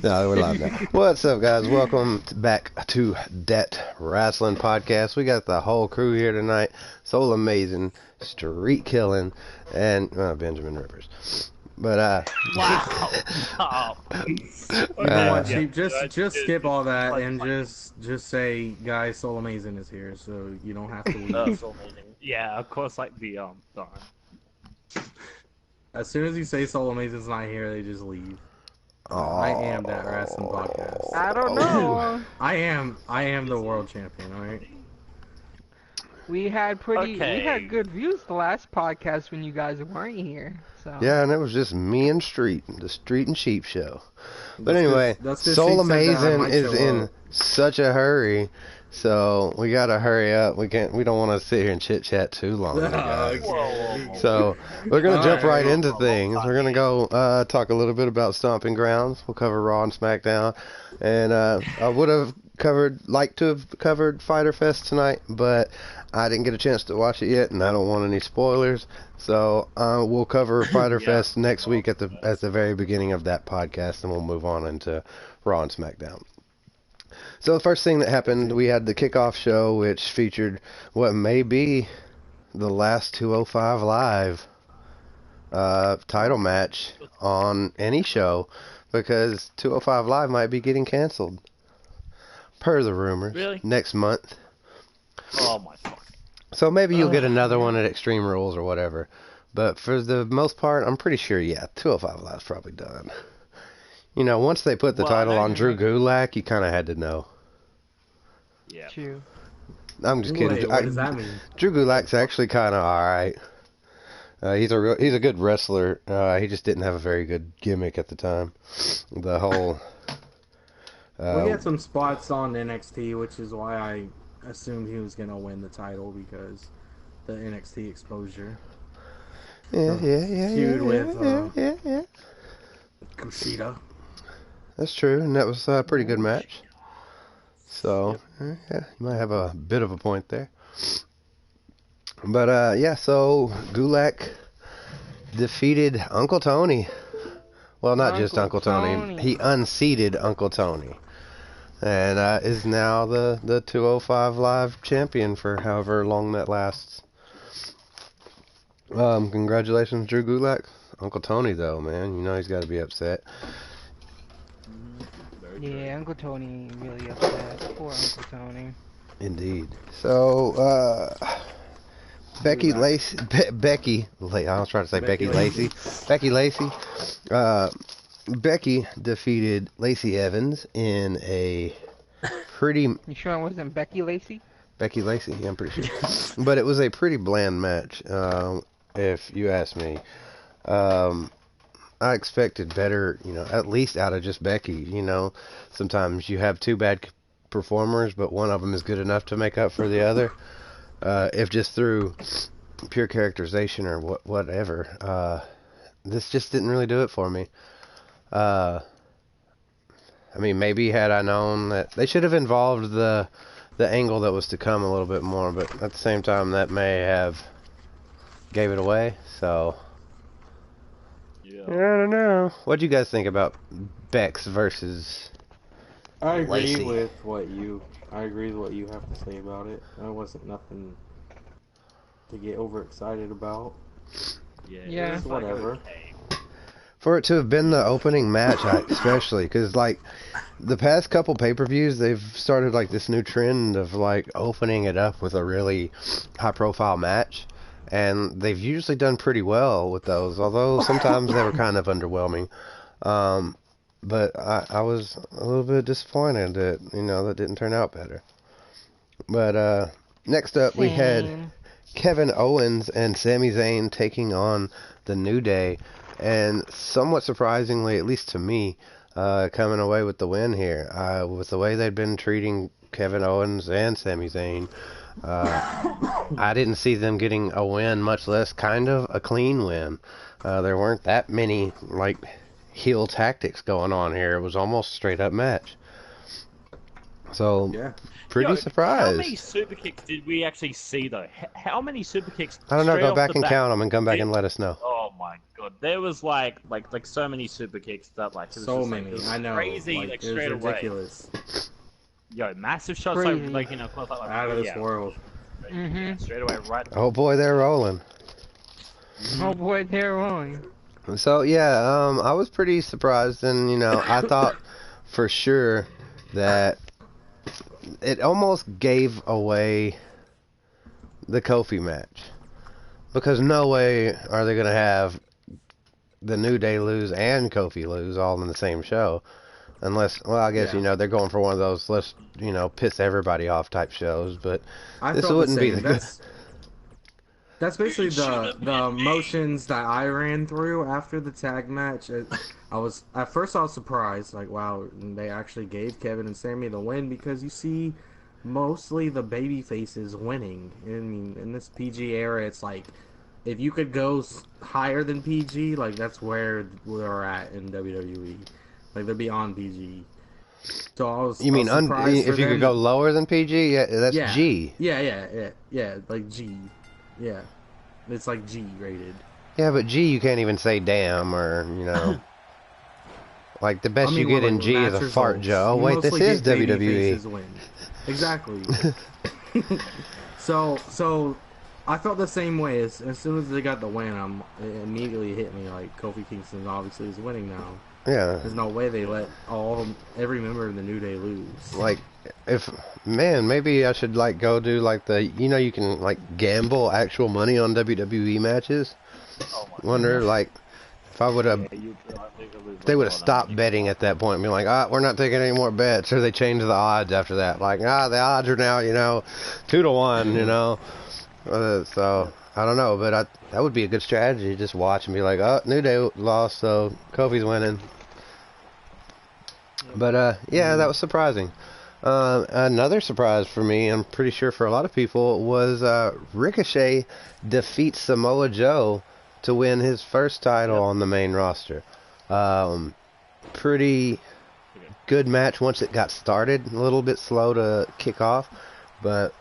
No, we're live now. What's up, guys? Welcome back to Dat Wrasslin podcast. We got the whole crew here tonight. Soulamazin, Streetkilln, and Benjamin Rivers. But wow. Oh. You know what, Sheep? Just skip all that and just say, guys, Soulamazin is here, so you don't have to leave. Yeah, of course, like the darn. As soon as you say Soulamazin's not here, they just leave. oh, I am that Wrasslin podcast. I don't know. I am the world champion. All right. We had Okay. good views the last podcast when you guys weren't here. So yeah, and it was just me and Street, the Street and Sheep show. But That's anyway, that's 'cause Sheep said that I Soulamazin might is show in up. such a hurry, so we gotta hurry up. We don't want to sit here and chit chat too long, guys. Okay. So we're gonna jump Alright. right into things. We're gonna go talk a little bit about Stomping Grounds. We'll cover Raw and SmackDown, and I would have liked to have covered Fyter Fest tonight, but I didn't get a chance to watch it yet, and I don't want any spoilers. So we'll cover Fyter Fest next week at the very beginning of that podcast, and we'll move on into Raw and SmackDown. So the first thing that happened, we had the kickoff show, which featured what may be the last 205 Live title match on any show, because 205 Live might be getting canceled, per the rumors, Really? next month. Oh my fuck. So maybe you'll get another one at Extreme Rules or whatever. But for the most part, I'm pretty sure, 205 Live's probably done. You know, once they put the Well, title I on know Drew Gulak, you kind of had to know. Yeah. true. I'm just kidding. Wait, what does that mean? Drew Gulak's actually kind of alright. He's a good wrestler. He just didn't have a very good gimmick at the time. The whole... We had some spots on NXT, which is why I assumed he was gonna win the title, because the NXT exposure. yeah. Feud with Yeah. Kushida. That's true, and that was a pretty good match. So, yeah, you might have a bit of a point there. But, so Gulak defeated Uncle Tony. Well, not just Uncle Uncle Tony. Tony. He unseated Uncle Tony. And is now the 205 Live champion for however long that lasts. Congratulations, Drew Gulak. Uncle Tony, though, man, you know he's got to be upset. Yeah, Uncle Tony really upset. Poor Uncle Tony. Indeed. So, Becky Lacey, I was trying to say Becky Lacey. Becky Lacey. Becky defeated Lacey Evans in a pretty... You sure it wasn't Becky Lacey? Becky Lacey, yeah, I'm pretty sure. But it was a pretty bland match, if you ask me. I expected better, at least out of just Becky. Sometimes you have two bad performers, but one of them is good enough to make up for the other. If just through pure characterization or whatever, this just didn't really do it for me. I mean, maybe had I known that they should have involved the angle that was to come a little bit more, but at the same time, that may have gave it away. So Yeah. I don't know. What do you guys think about Bex versus? I agree Lacey. with what you have to say about it. It wasn't nothing to get overexcited about. Yeah. It was like, Whatever. okay. For it to have been the opening match, especially, because, like, the past couple pay-per-views, they've started, like, this new trend of, like, opening it up with a really high-profile match, and they've usually done pretty well with those, although sometimes they were kind of underwhelming. But I was a little bit disappointed that, that didn't turn out better. But next up, we had Same. Kevin Owens and Sami Zayn taking on the New Day, and somewhat surprisingly, at least to me, coming away with the win here. With the way they'd been treating Kevin Owens and Sami Zayn, I didn't see them getting a win, much less kind of a clean win. There weren't that many, like, heel tactics going on here. It was almost a straight up match. So, Yeah. pretty surprised. How many super kicks did we actually see though? How many super kicks? I don't know. straight Go off back the and bat count them and come back and let us know. Oh my god, there was like so many super kicks that like it was So just, many. it was I know. crazy Like, it was straight away. ridiculous. Yo, massive shots Crazy. like you know, close like Out of this world. straight away, right? Oh boy, they're rolling. Oh boy, they're rolling. So yeah, I was pretty surprised, and you know, I thought for sure that it almost gave away the Kofi match, because no way are they gonna have the New Day lose and Kofi lose all in the same show, unless, well, I guess you know they're going for one of those let's piss everybody off type shows, but this wouldn't be the That's basically the motions that I ran through after the tag match. At first I was surprised, like, wow, they actually gave Kevin and Sammy the win, because you see mostly the baby faces winning. I mean, in this PG era, it's like if you could go higher than PG, like that's where we're at in WWE. Like they're beyond PG. So I was. You mean if you could go lower than PG? Yeah, that's G. Yeah, like G. Yeah, it's like G rated. Yeah, but G you can't even say damn, or like the best you get in G is a fart joke. Oh wait, this is WWE. Exactly. So I felt the same way as soon as they got the win. It immediately hit me like Kofi Kingston obviously is winning now. Yeah. There's no way they let every member of the New Day lose. Like, maybe I should like go do like you can like gamble actual money on WWE matches. Oh my Wonder like if I would have, they would have stopped betting at that point and be like, we're not taking any more bets, or they changed the odds after that. Like, the odds are now 2-1, so I don't know, but that would be a good strategy. Just watch and be like, New Day lost, so Kofi's winning. But yeah, that was surprising. Another surprise for me, I'm pretty sure for a lot of people, was Ricochet defeats Samoa Joe to win his first title on the main roster. Pretty good match once it got started. A little bit slow to kick off, but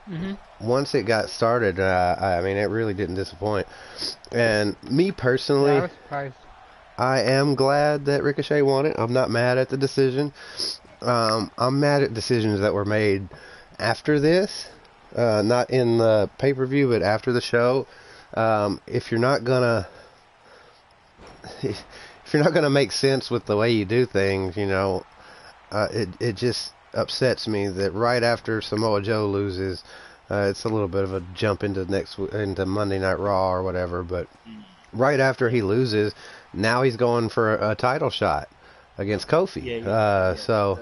once it got started, I mean, it really didn't disappoint. And me personally, I was surprised. I am glad that Ricochet won it. I'm not mad at the decision. I'm mad at decisions that were made after this, not in the pay-per-view, but after the show. If you're not gonna make sense with the way you do things, it just upsets me that right after Samoa Joe loses, it's a little bit of a jump into Monday Night Raw or whatever, but right after he loses, now he's going for a title shot against Kofi. So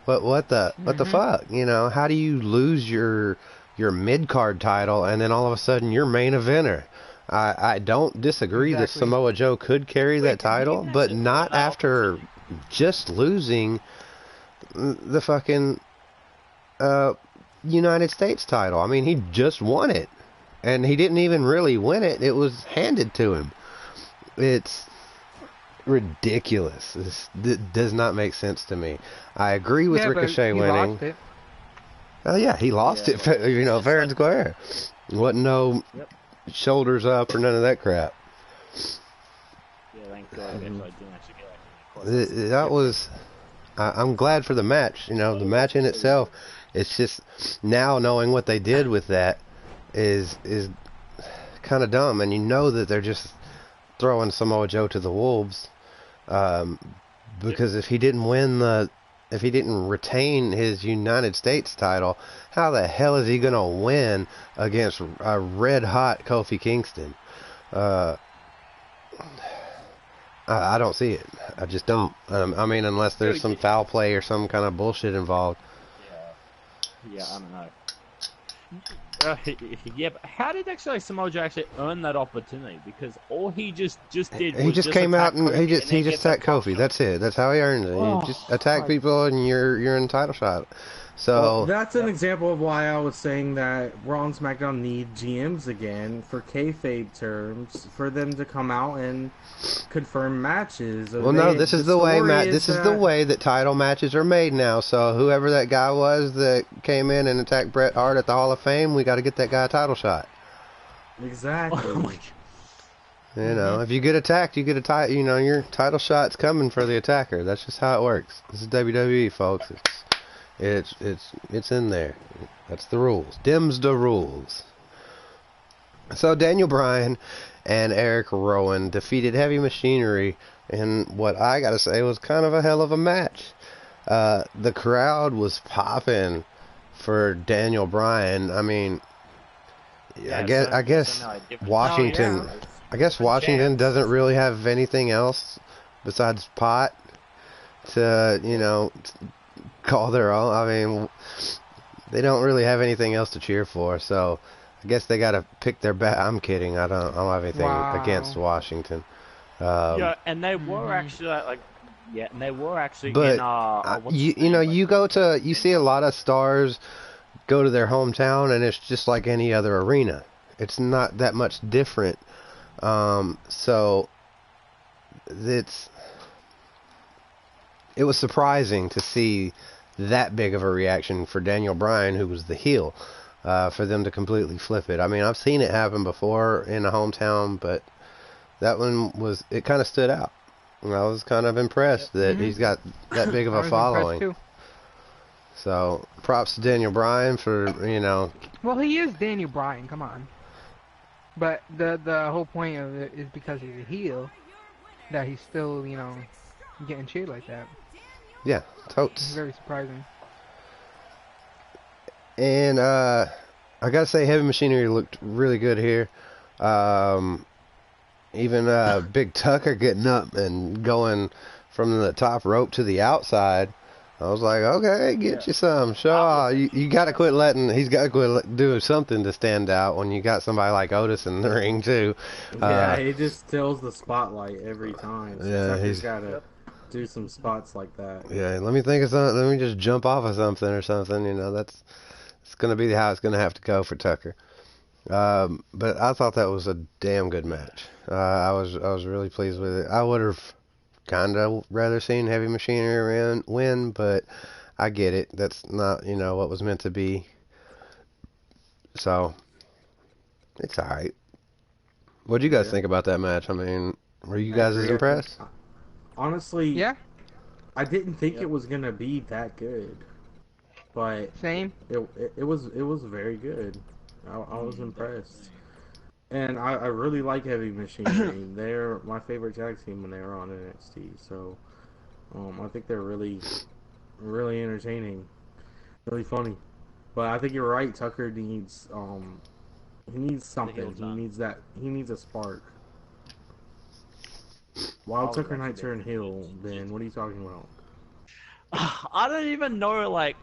what the fuck? How do you lose your mid-card title and then all of a sudden you're main eventer? I don't disagree that Samoa Joe could carry that title, but not after just losing the fucking United States title. I mean, he just won it, and he didn't even really win it. It was handed to him. It's ridiculous. It does not make sense to me. I agree with Ricochet winning. Lost it. Oh yeah, he lost it, fair and square. Wasn't no shoulders up or none of that crap. Yeah, thank God. I didn't actually get That was. I'm glad for the match. The match in itself. It's just now knowing what they did with that is kind of dumb, and that they're just throwing Samoa Joe to the wolves, because if he didn't retain his United States title, how the hell is he gonna win against a red hot Kofi Kingston? I don't see it. I just don't. I mean, unless there's some foul play or some kind of bullshit involved. Yeah, I don't know. Yeah, but how did Samoa Joe actually earn that opportunity? Because all he just did was he just came out and he just attacked Kofi. That's it. That's how he earned it. You just attack people and you're in title shot. So that's an example of why I was saying that Raw and SmackDown need GMs again for kayfabe terms for them to come out and confirm matches. well, no, this is the way this is the way that title matches are made now. So whoever that guy was that came in and attacked Bret Hart at the Hall of Fame, we got to get that guy a title shot. Exactly. You know, if you get attacked, you get a title. You know, your title shot's coming for the attacker. That's just how it works. This is WWE, folks. It's in there. That's the rules. Dim's the rules. So Daniel Bryan and Eric Rowan defeated Heavy Machinery in what I gotta say was kind of a hell of a match. The crowd was popping for Daniel Bryan. I mean, I guess Washington. I guess Washington doesn't really have anything else besides pot to, you know, call their own. I mean, they don't really have anything else to cheer for, so I guess they got to pick their bat. I'm kidding. I don't have anything against Washington. Yeah, and they were actually and they were actually but in you see a lot of stars go to their hometown, and it's just like any other arena. It's not that much different. So it was surprising to see that big of a reaction for Daniel Bryan, who was the heel, for them to completely flip it. I mean, I've seen it happen before in a hometown, but that one it kind of stood out. And I was kind of impressed that he's got that big of a following. So props to Daniel Bryan for, you know. Well, he is Daniel Bryan. Come on. But the whole point of it is because he's a heel that he's still, you know, getting cheered like that. Yeah, totes. It's very surprising. And I gotta say, Heavy Machinery looked really good here. Even Big Tucker getting up and going from the top rope to the outside. I was like, okay, get you some. Shaw, you got to quit letting. He's got to quit doing something to stand out when you got somebody like Otis in the ring too. Yeah, he just steals the spotlight every time. So yeah, he's got to do some spots like that. Yeah, let me think of something. Let me just jump off of something or something. You know, it's gonna be how it's gonna have to go for Tucker. But I thought that was a damn good match. I was really pleased with it. I would have kind of rather seen Heavy Machinery win, but I get it. That's not, you know, what was meant to be. So it's all right. What do you guys think about that match? I mean, were you guys as impressed? Honestly, yeah. I didn't think it was gonna be that good, but same. It was very good. I was impressed. And I really like Heavy Machinery. They're my favorite tag team when they were on NXT. So, I think they're really, really entertaining, really funny. But I think you're right. Tucker needs he needs something. He needs a spark. Wild Tucker Knight turn heel. Ben, what are you talking about? I don't even know. Like,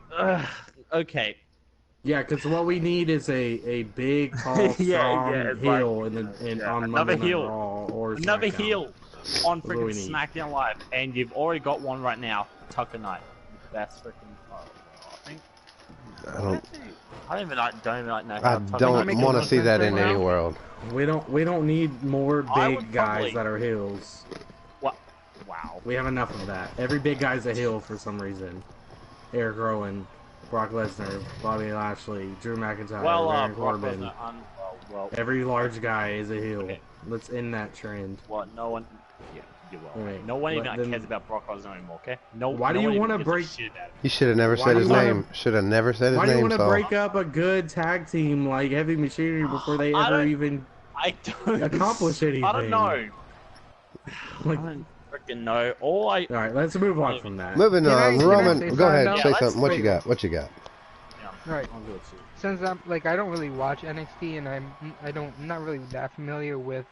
okay. Yeah, because what we need is a big, tall, strong heel on Monday Night Raw or another SmackDown. heel on freaking SmackDown Live, and you've already got one right now, Tucker Knight. Best freaking. I think. I don't even know. I don't want to see that in any world. We don't need more big guys that are heels. What? Wow. We have enough of that. Every big guy's a heel for some reason. Eric Rowan, Brock Lesnar, Bobby Lashley, Drew McIntyre, Baron Corbin. Every large guy is a heel. Okay. Let's end that trend. Well, no one. Yeah, you're well. Okay. No one even cares about Brock Lesnar anymore. Okay. No. Why do you want to break? You should have never said his name. Should have never said his name. Why do you want to break up a good tag team like Heavy Machinery before they ever even accomplish anything? I don't know. Like, I don't freaking know. All right, let's move on from that. Moving on, Roman, go ahead, say something. What you got? What you got? Yeah, right. Since I don't really watch NXT and I'm not really that familiar with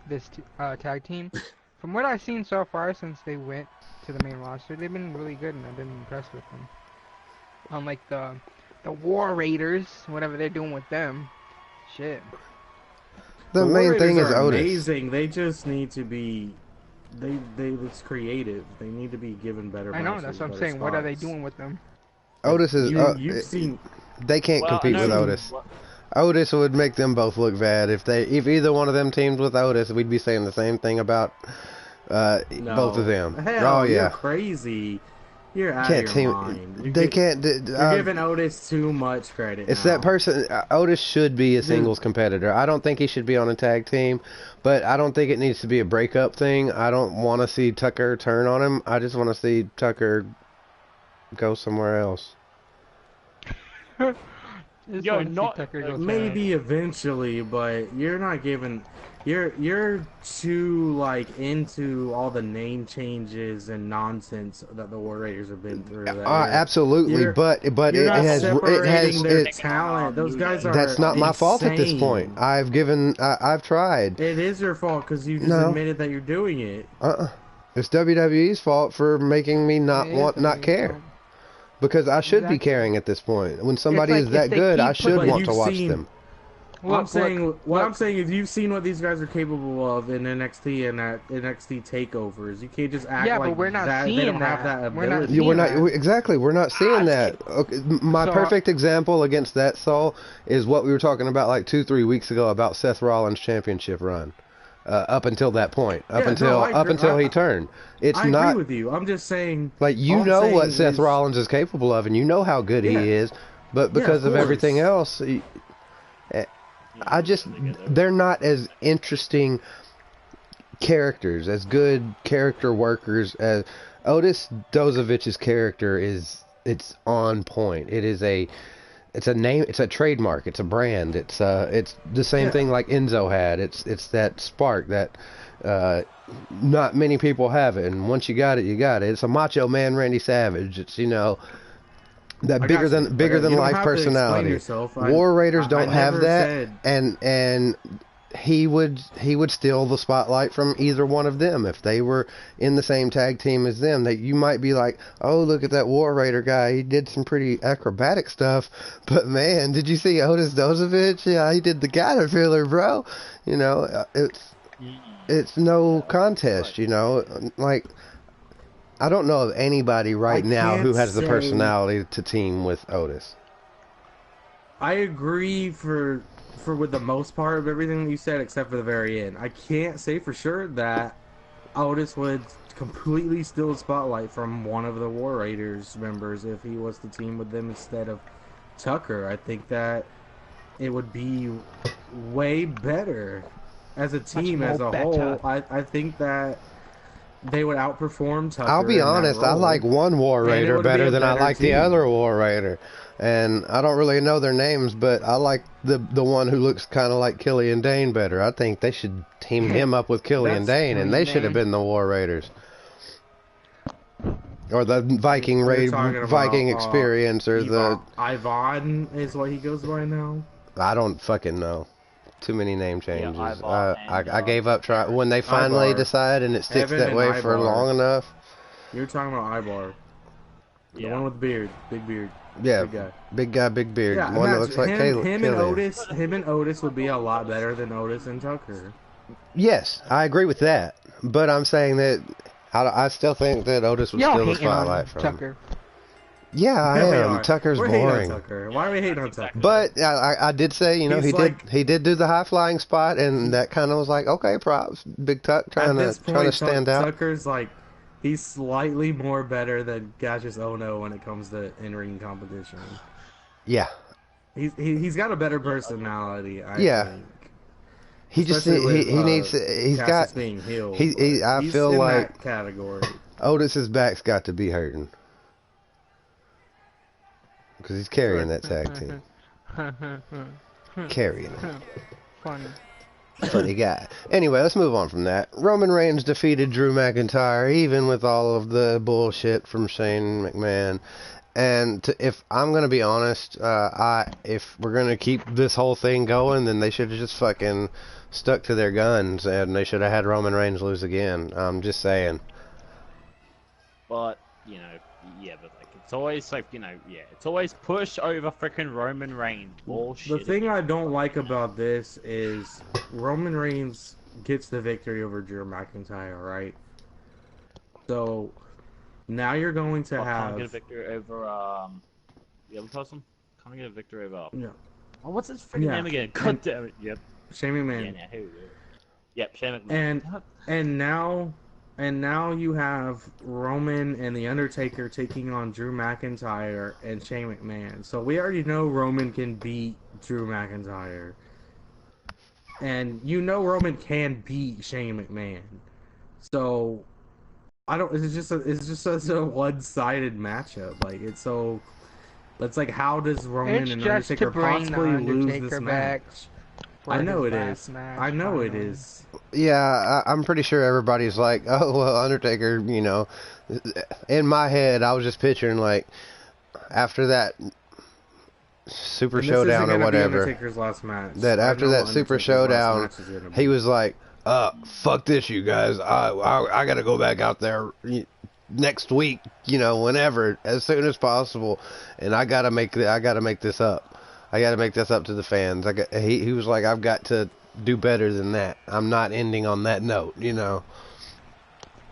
this tag team. From what I've seen so far since they went to the main roster, they've been really good and I've been impressed with them. Unlike the War Raiders, whatever they're doing with them, shit. The main thing is Otis. Amazing. They just need to be. It's creative. They need to be given better. I know. That's what I'm saying. What are they doing with them? Otis is. You've seen. They can't compete with Otis. Otis would make them both look bad if either one of them teamed with Otis. We'd be saying the same thing about both of them. Hell, you're crazy. You're out of your mind. You're giving Otis too much credit. It's that person. Otis should be a singles competitor. I don't think he should be on a tag team, but I don't think it needs to be a breakup thing. I don't want to see Tucker turn on him. I just want to see Tucker go somewhere else. Yo, not maybe eventually, but you're not giving. You're too like into all the name changes and nonsense that the War Raiders have been through. Absolutely, but it has their talent. Those guys are. That's not my fault at this point. I've tried. It is your fault because you just admitted that you're doing it. It's WWE's fault for making me not care. Because I should be caring at this point. When somebody is that good, I should want to watch them. What I'm saying is you've seen what these guys are capable of in NXT and at NXT takeovers. You can't just act like we're not that. Seeing they don't that. have that We're ability. not seeing that. Okay, my perfect example against that, Saul, is what we were talking about like 2-3 weeks ago about Seth Rollins' championship run. Up until that point, up until he turned. I agree with you. I'm just saying. Like what Seth Rollins is capable of, and you know how good he is, but because of everything else, they're not as interesting characters, as good character workers as Otis Dozovich's character is. It's on point. It's a name. It's a trademark. It's a brand. It's the same thing like Enzo had. It's that spark that not many people have it. And once you got it, you got it. It's a Macho Man, Randy Savage. It's that bigger than life personality. War Raiders don't have that, and he would steal the spotlight from either one of them if they were in the same tag team as them. That you might be like, oh, look at that War Raider guy, he did some pretty acrobatic stuff, but man, did you see Otis Dozovich? Yeah, he did the Caterpillar, bro. It's no contest. Like, I don't know of anybody right now who has the personality to team with Otis. I agree for with the most part of everything that you said, except for the very end. I can't say for sure that Otis would completely steal the spotlight from one of the War Raiders members if he was to team with them instead of Tucker. I think that it would be way better as a team, as a whole. I think that they would outperform Tucker. I'll be honest, I like one War Raider better than I like the other War Raider. And I don't really know their names, but I like the one who looks kind of like Killian Dane better. I think they should team him up with Killian Dane, and they should have been the War Raiders. Or the Viking Experience, or the... Ivan is what he goes by now? I don't fucking know. Too many name changes. I gave up trying. When they finally decide, and it sticks that way for long enough. You're talking about Ivar. The one with the beard. Big beard. Yeah, big guy, big beard. Yeah, one that looks like Caleb. Him and Otis would be a lot better than Otis and Tucker. Yes, I agree with that. But I'm saying that I still think that Otis would steal the spotlight from Tucker. Yeah, I am. Tucker's boring. Tucker. Why are we hating on Tucker? But I did say, he did do the high flying spot, and that kind of was like, okay, props, Big Tuck trying to stand out. Tucker's like. He's slightly more better than Gaseous Ono when it comes to in-ring competition. Yeah. He's got a better personality, I think. He just he's got being healed. I feel like that category. Otis's back's got to be hurting. Because he's carrying that tag team. Carrying it. Funny guy. Anyway, let's move on from that. Roman Reigns defeated Drew McIntyre, even with all of the bullshit from Shane McMahon. And if I'm going to be honest, if we're going to keep this whole thing going, then they should have just fucking stuck to their guns, and they should have had Roman Reigns lose again. I'm just saying. But, but it's always like, it's always push over freaking Roman Reigns. Bullshit. The thing I don't like about this is Roman Reigns gets the victory over Drew McIntyre, right? So now you're going to have get a victory over Yeah, we post him. Can't get a victory over. Yeah. Oh, what's his freaking name again? God damn it. Yep. Shane McMahon. Yeah, now, here we go. Yep, Shane McMahon. And now you have Roman and The Undertaker taking on Drew McIntyre and Shane McMahon. So we already know Roman can beat Drew McIntyre. And you know Roman can beat Shane McMahon. So it's just such a one-sided matchup. Like it's like, how does Roman and Undertaker possibly lose this match? I know it is. I know it is. Yeah, I'm pretty sure everybody's like, oh, well, Undertaker, you know. In my head, I was just picturing, like, after that Super Showdown or whatever. Undertaker's last match. That after that Super Showdown, he was like, fuck this, you guys. I got to go back out there next week, you know, whenever, as soon as possible, and I got to make this up. I got to make this up to the fans. He was like, I've got to do better than that. I'm not ending on that note, you know.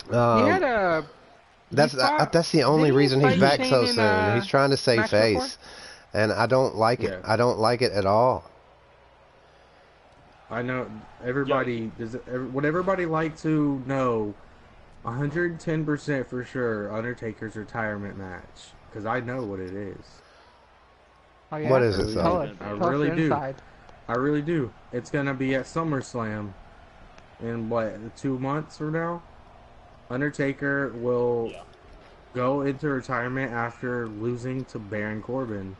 That's the only reason he's back so soon. He's trying to save face, and I don't like it. I don't like it at all. I know everybody would everybody like to know 110% for sure Undertaker's retirement match, because I know what it is. Oh, yeah. What is it, son? I really do. I really do. It's gonna be at SummerSlam in what, 2 months from now? Undertaker will go into retirement after losing to Baron Corbin.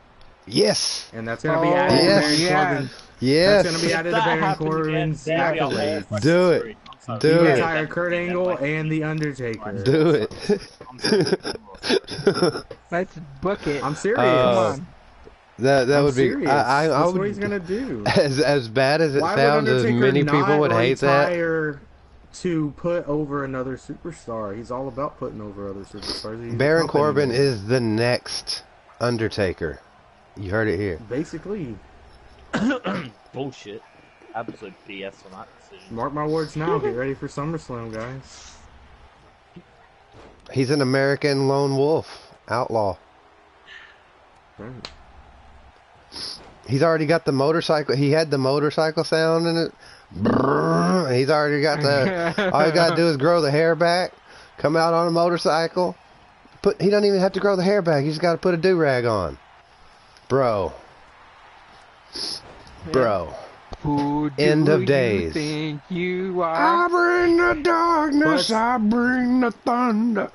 Yes. And that's gonna be added to Baron Corbin. Yes. That's gonna be added to Baron Corbin's accolades. Do it. Do it. Retire Kurt Angle and The Undertaker. Do it. Let's book it. I'm serious. Come on. That would be. Serious. I That's would, what he's gonna do. As bad as it sounds, as many people would hate that. To put over another superstar, he's all about putting over other superstars. Baron Corbin is the next Undertaker. You heard it here. Basically. Bullshit. Absolute BS on that decision. Mark my words now. Get ready for SummerSlam, guys. He's an American lone wolf outlaw. Right. He's already got the motorcycle. He had the motorcycle sound in it. Brrr, he's already got the. All you gotta do is grow the hair back, come out on a motorcycle. He don't even have to grow the hair back. He's got to put a do-rag on. Bro. Who do End of you days. think you are? I bring the darkness. I bring the thunder.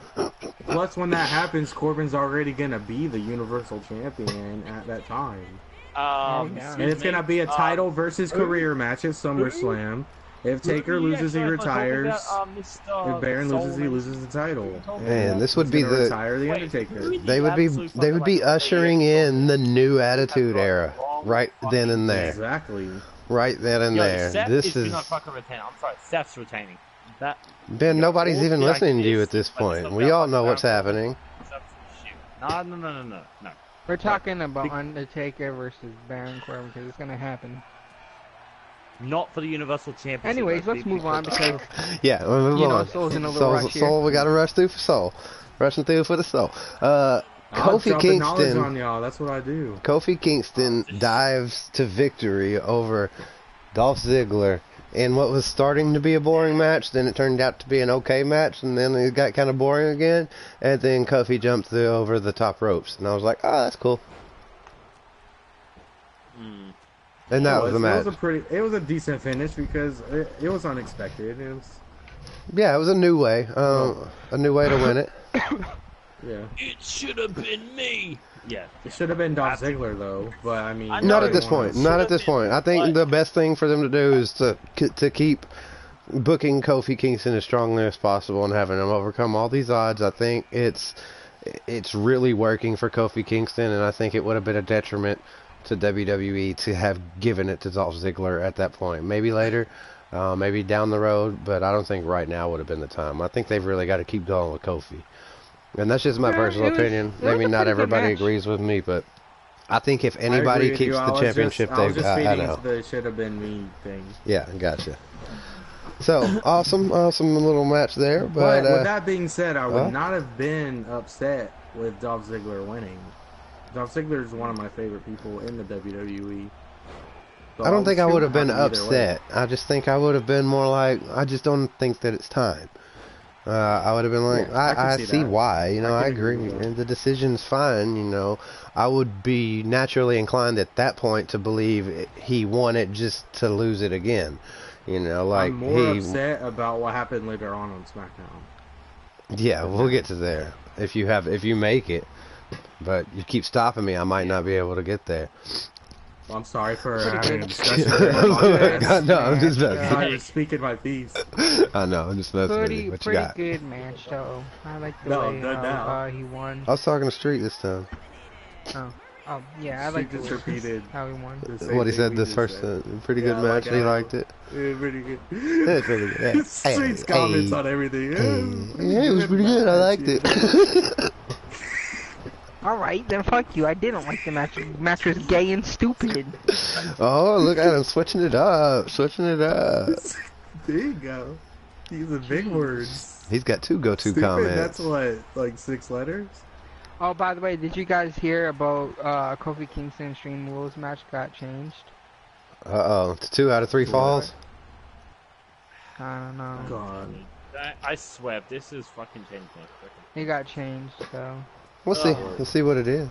Plus, when that happens, Corbin's already gonna be the Universal Champion at that time. And it's gonna be a title versus career match at SummerSlam. If Taker loses, he retires. If Baron loses, he loses the title. Man, this would be the retire the Undertaker. They would be ushering in the new Attitude Era right then and there. Exactly. Right then and there. Seth this is not fucking retaining. I'm sorry, Seth's retaining. Ben, nobody's even listening to you at this point. We all know what's happening. No. We're talking about Undertaker versus Baron Corbin because it's gonna happen. Not for the Universal Championship. Anyways, let's move on because yeah, we'll move on. Soul's in a little rush here. Soul, we gotta rush through for Soul. Rushing through for the Soul. Kofi Kingston. On y'all. That's what I do. Kofi Kingston dives to victory over Dolph Ziggler in what was starting to be a boring match. Then it turned out to be an okay match, and then it got kind of boring again. And then Kofi jumped over the top ropes, and I was like, "Oh, that's cool." And that was the match. It was a decent finish because it was unexpected. It was a new way. A new way to win it. Yeah. It should have been me. Yeah. It should have been Dolph Ziggler though, but I mean. Not at this point. Not at this point. I think the best thing for them to do is to keep booking Kofi Kingston as strongly as possible and having him overcome all these odds. I think it's really working for Kofi Kingston, and I think it would have been a detriment to WWE to have given it to Dolph Ziggler at that point. Maybe later, maybe down the road, but I don't think right now would have been the time. I think they've really got to keep going with Kofi. And that's just my personal opinion. Maybe not everybody agrees with me, but I think if anybody keeps the championship, they've got. I know. The should have been me thing. Yeah, gotcha. So awesome little match there. But with that being said, I would not have been upset with Dolph Ziggler winning. Dolph Ziggler's one of my favorite people in the WWE. So I don't think I would have been happy either way. upset. I just think I would have been more like, I just don't think that it's time. I would have been like, Yeah, I can see that. why, you know, I can agree, with that. and the decision's fine, you know. I would be naturally inclined at that point to believe he won it just to lose it again, you know, like I'm more upset about what happened later on SmackDown. Yeah, we'll get to there if you make it, but you keep stopping me, I might not be able to get there. Well, I'm sorry for having a discussion. No, I'm just messing. I was speaking my piece. I know, I'm just messing with you. What you got? Pretty good match, though. I like the way he won. I was talking to Street this time. Oh, yeah, I like how he won. What he said this first, pretty good match. He liked it. Yeah, pretty good. It's pretty good. Yeah. Street's comments on everything. Yeah, it was pretty good. I liked it. Alright, then fuck you. I didn't like the match. The match was gay and stupid. Oh, look at him switching it up. There you go. Using big words. He's got 2 go-to comments. That's what, like 6 letters? Oh, by the way, did you guys hear about Kofi Kingston and Extreme Rules match got changed? Uh-oh. It's 2 out of 3 falls? I don't know. God. I swear, this is fucking changed. It got changed, so... We'll see. We'll see what it is.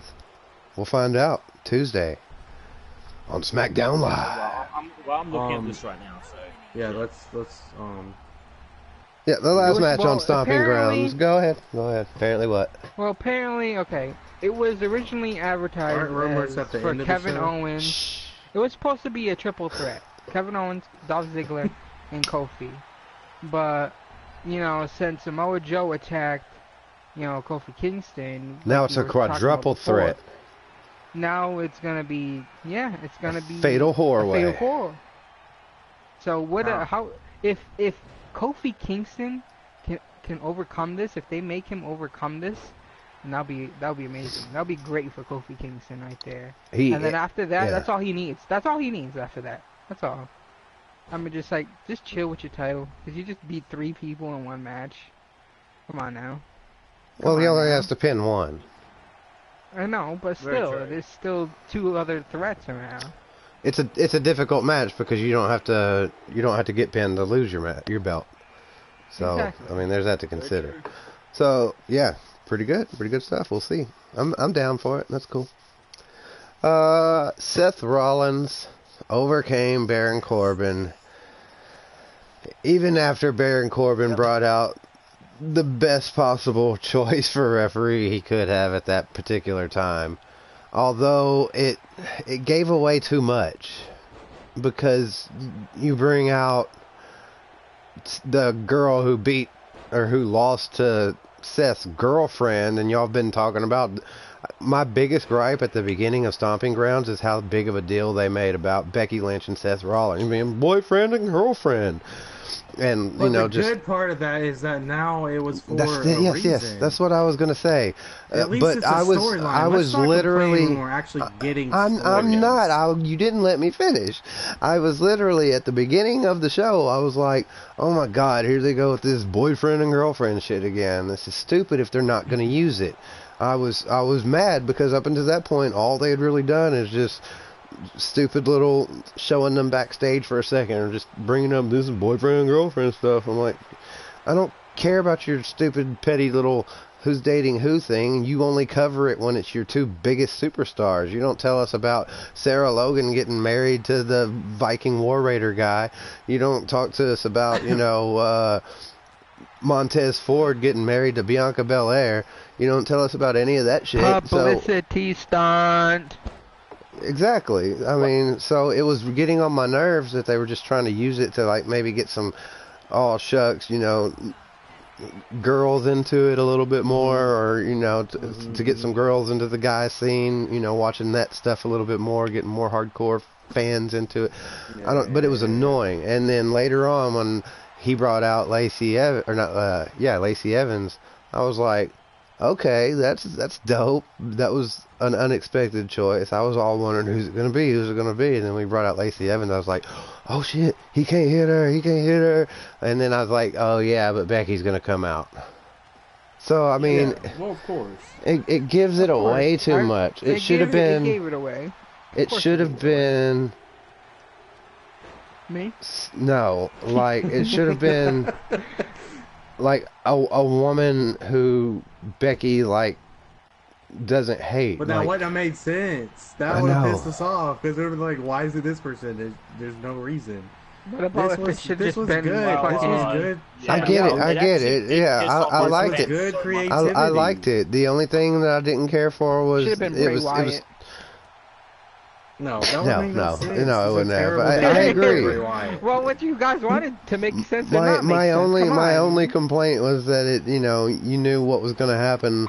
We'll find out Tuesday on SmackDown Live. I'm looking at this right now, so... Yeah, let's Yeah, the last match on Stomping Grounds. Go ahead. Apparently what? Well, apparently, okay. It was originally advertised for Kevin Owens. Shh. It was supposed to be a triple threat. Kevin Owens, Dolph Ziggler, and Kofi. But, you know, since Samoa Joe attacked, you know, Kofi Kingston... Now it's a quadruple threat. Now it's gonna be... Yeah, it's gonna be... Fatal Four-Way. Fatal Four. So, how... If Kofi Kingston can overcome this, if they make him overcome this, and that'll be amazing. That'll be great for Kofi Kingston right there. And then after that, that's all he needs. That's all he needs after that. That's all. I mean, just chill with your title, because you just beat 3 people in 1 match. Come on now. Well, he only has to pin 1. I know, but still, there's still 2 other threats around. It's a difficult match because you don't have to get pinned to lose your belt. So exactly. I mean, there's that to consider. So yeah, pretty good stuff. We'll see. I'm down for it. That's cool. Seth Rollins overcame Baron Corbin. Even after Baron Corbin brought out the best possible choice for referee he could have at that particular time. Although it gave away too much, because you bring out the girl who lost to Seth's girlfriend, and y'all have been talking about. My biggest gripe at the beginning of Stomping Grounds is how big of a deal they made about Becky Lynch and Seth Rollins being boyfriend and girlfriend. And you know, the good part of that is that now it was for yes, that's what I was gonna say. At least but it's a storyline. I was literally when we're actually getting. I'm not. You didn't let me finish. I was literally at the beginning of the show. I was like, oh my god, here they go with this boyfriend and girlfriend shit again. This is stupid if they're not gonna use it. I was mad because up until that point, all they had really done is just stupid little showing them backstage for a second or just bringing up this boyfriend and girlfriend stuff. I'm like, I don't care about your stupid petty little who's dating who thing. You only cover it when it's your 2 biggest superstars. You don't tell us about Sarah Logan getting married to the Viking War Raider guy. You don't talk to us about, you know, Montez Ford getting married to Bianca Belair. You don't tell us about any of that shit. Publicity stunt. Exactly. I mean, so it was getting on my nerves that they were just trying to use it to, like, maybe get some, oh shucks, you know, girls into it a little bit more, or, you know, to get some girls into the guy scene, you know, watching that stuff a little bit more, getting more hardcore fans into it. But it was annoying. And then later on, when he brought out Lacey Evans, I was like, okay, that's dope. That was an unexpected choice. I was all wondering who's it going to be. And then we brought out Lacey Evans. I was like, oh shit, he can't hit her. And then I was like, oh yeah, but Becky's going to come out. So I mean, well, of course, it gives it away too much. It should have been. It gave it away. It should have been. Me? No, like it should have been like a woman who Becky like doesn't hate. But that wouldn't have made sense. That would have pissed us off because they were like, "Why is it this person?" There's no reason. But this was good. This was good. Yeah, I get it. Yeah, I liked it. Good creativity. I liked it. The only thing that I didn't care for was it was. No, that would make no sense. No, it wouldn't have. I agree. Well, what you guys wanted to make sense. My only complaint was that you knew what was going to happen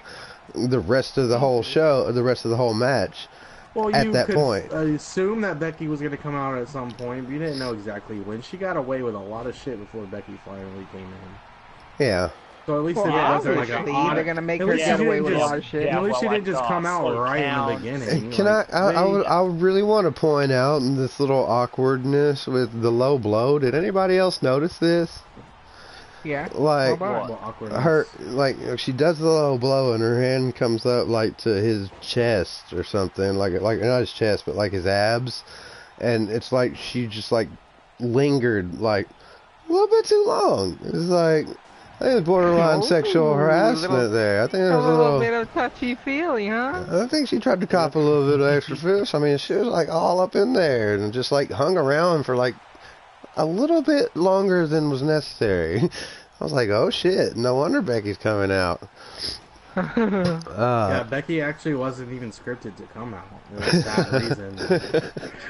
the rest of the whole show, the rest of the whole match. Well, at that point, assume that Becky was going to come out at some point, but you didn't know exactly when. She got away with a lot of shit before Becky finally came in. Yeah. So at least it wasn't like an odd... They're gonna make her get away with a lot of shit. At least she didn't just come out right in the beginning. Can I really want to point out this little awkwardness with the low blow. Did anybody else notice this? Yeah. Like her, like she does the low blow and her hand comes up like to his chest or something, like not his chest, but like his abs, and it's like she just like lingered like a little bit too long. It's like. I think it was borderline sexual harassment there. I think it was a little bit of touchy-feely, huh? I think she tried to cop a little bit of extra fish. I mean, she was like all up in there and just like hung around for like a little bit longer than was necessary. I was like, oh shit, no wonder Becky's coming out. Yeah, Becky actually wasn't even scripted to come out. It was that reason.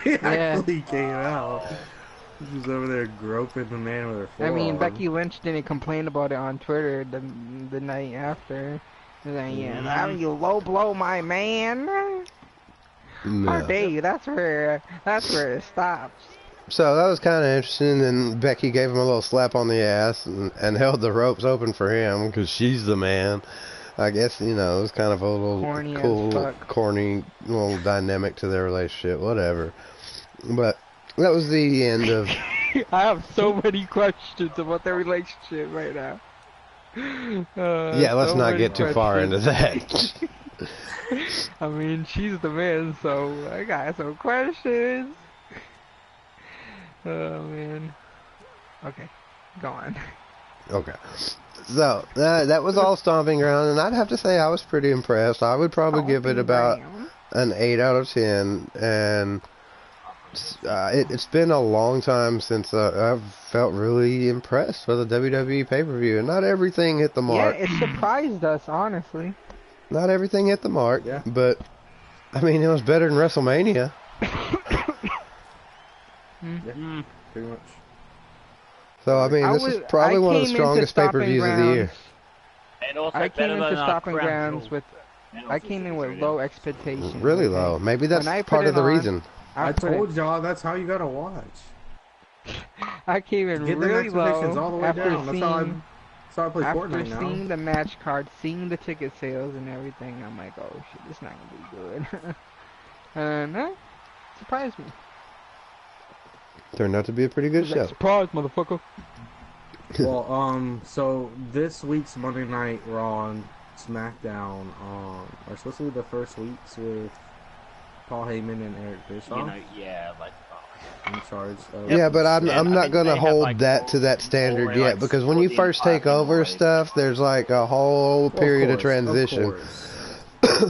She actually came out. She was over there groping the man with her forearm. I mean, Becky Lynch didn't complain about it on Twitter the night after. Like, you low blow my man. How dare you? That's where it stops. So that was kind of interesting. And Becky gave him a little slap on the ass and held the ropes open for him because she's the man. I guess it was kind of a little corny little dynamic to their relationship. Whatever, but. That was the end of... I have so many questions about their relationship right now. Yeah, let's not get too far into that. I mean, she's the man, so I got some questions. Oh, man. Okay, go on. Okay. So, that was all Stomping Ground, and I'd have to say I was pretty impressed. I would probably give it about an 8 out of 10, and... it's been a long time since I've felt really impressed with a WWE pay-per-view. And not everything hit the mark. Yeah, it surprised us, honestly. Not everything hit the mark, but, I mean, it was better than WrestleMania. Yeah, pretty much. So, I mean, this is probably one of the strongest pay-per-views of the year. I came into Stomping Grounds with... I came in with low expectations. Really low. Maybe that's part of the reason. I told y'all that's how you gotta watch. I came in really low all the way down. That's how I play Fortnite now. After seeing the match card, seeing the ticket sales and everything, I'm like, oh shit, this is not gonna be good. And surprised me. Turned out to be a pretty good show. Surprise, motherfucker. Well, so this week's Monday Night Raw and SmackDown are supposed to be the first weeks with Paul Heyman and Eric Bischoff. In charge of... Yeah, but I'm not going to hold that to that standard yet, because when you first take over stuff, there's like a whole period of transition.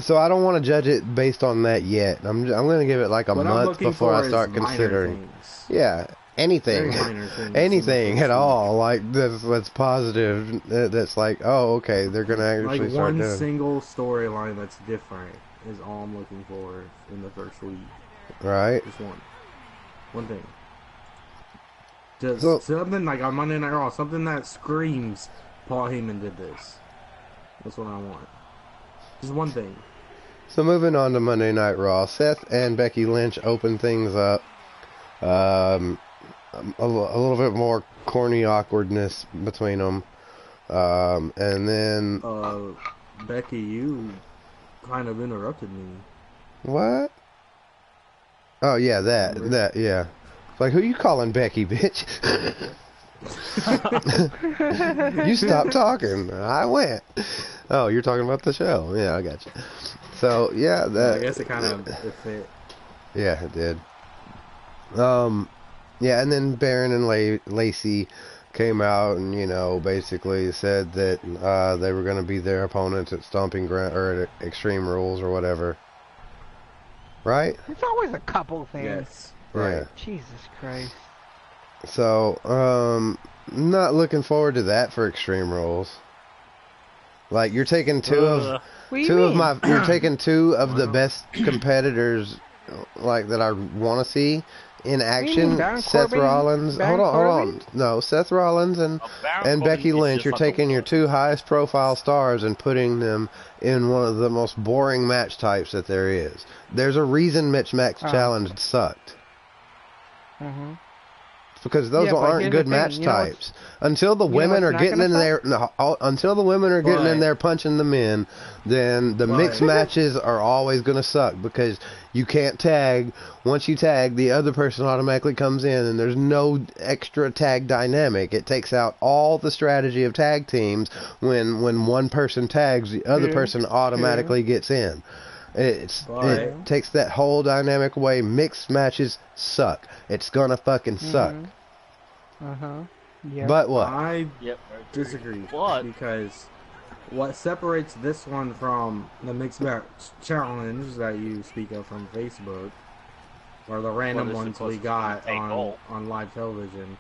So I don't want to judge it based on that yet. I'm going to give it like a month before I start considering. Yeah, anything at all, like that's positive, that's like, oh, okay, they're going to actually like start doing. One single storyline that's different is all I'm looking for in the first week. Right. Just one thing. Just something like on Monday Night Raw, something that screams Paul Heyman did this. That's what I want. Just one thing. So moving on to Monday Night Raw, Seth and Becky Lynch open things up. A little bit more corny awkwardness between them. And then... Becky, you kind of interrupted me. What? Oh, yeah, that, yeah. Like, who you calling Becky, bitch? You stopped talking. I went. Oh, you're talking about the show. Yeah, I got you. So, yeah. I guess it kind of fit. Yeah, it did. Yeah, and then Baron and Lacey came out and, you know, basically said that they were going to be their opponents at Stomping Ground or at Extreme Rules or whatever. Right? It's always a couple things. Yes. Right. Yeah. Jesus Christ. So, not looking forward to that for Extreme Rules. Like, you're taking you're taking two of the best competitors, like, that I want to see in action. Seth Rollins. Hold on. No, Seth Rollins and Becky Lynch. You're taking your two highest profile stars and putting them in one of the most boring match types that there is. There's a reason Mitch Max Challenge sucked. Mm-hmm. Because those aren't good match types. Until the women are getting in there, until the women are getting in there punching the men, then the mixed matches are always going to suck because you can't tag. Once you tag, the other person automatically comes in, and there's no extra tag dynamic. It takes out all the strategy of tag teams when one person tags, the other person automatically gets in. It takes that whole dynamic away. Mixed matches suck. It's gonna fucking suck. Yeah. But what? I disagree. Because what separates this one from the mixed match challenge that you speak of from Facebook, or the random ones we got on live television,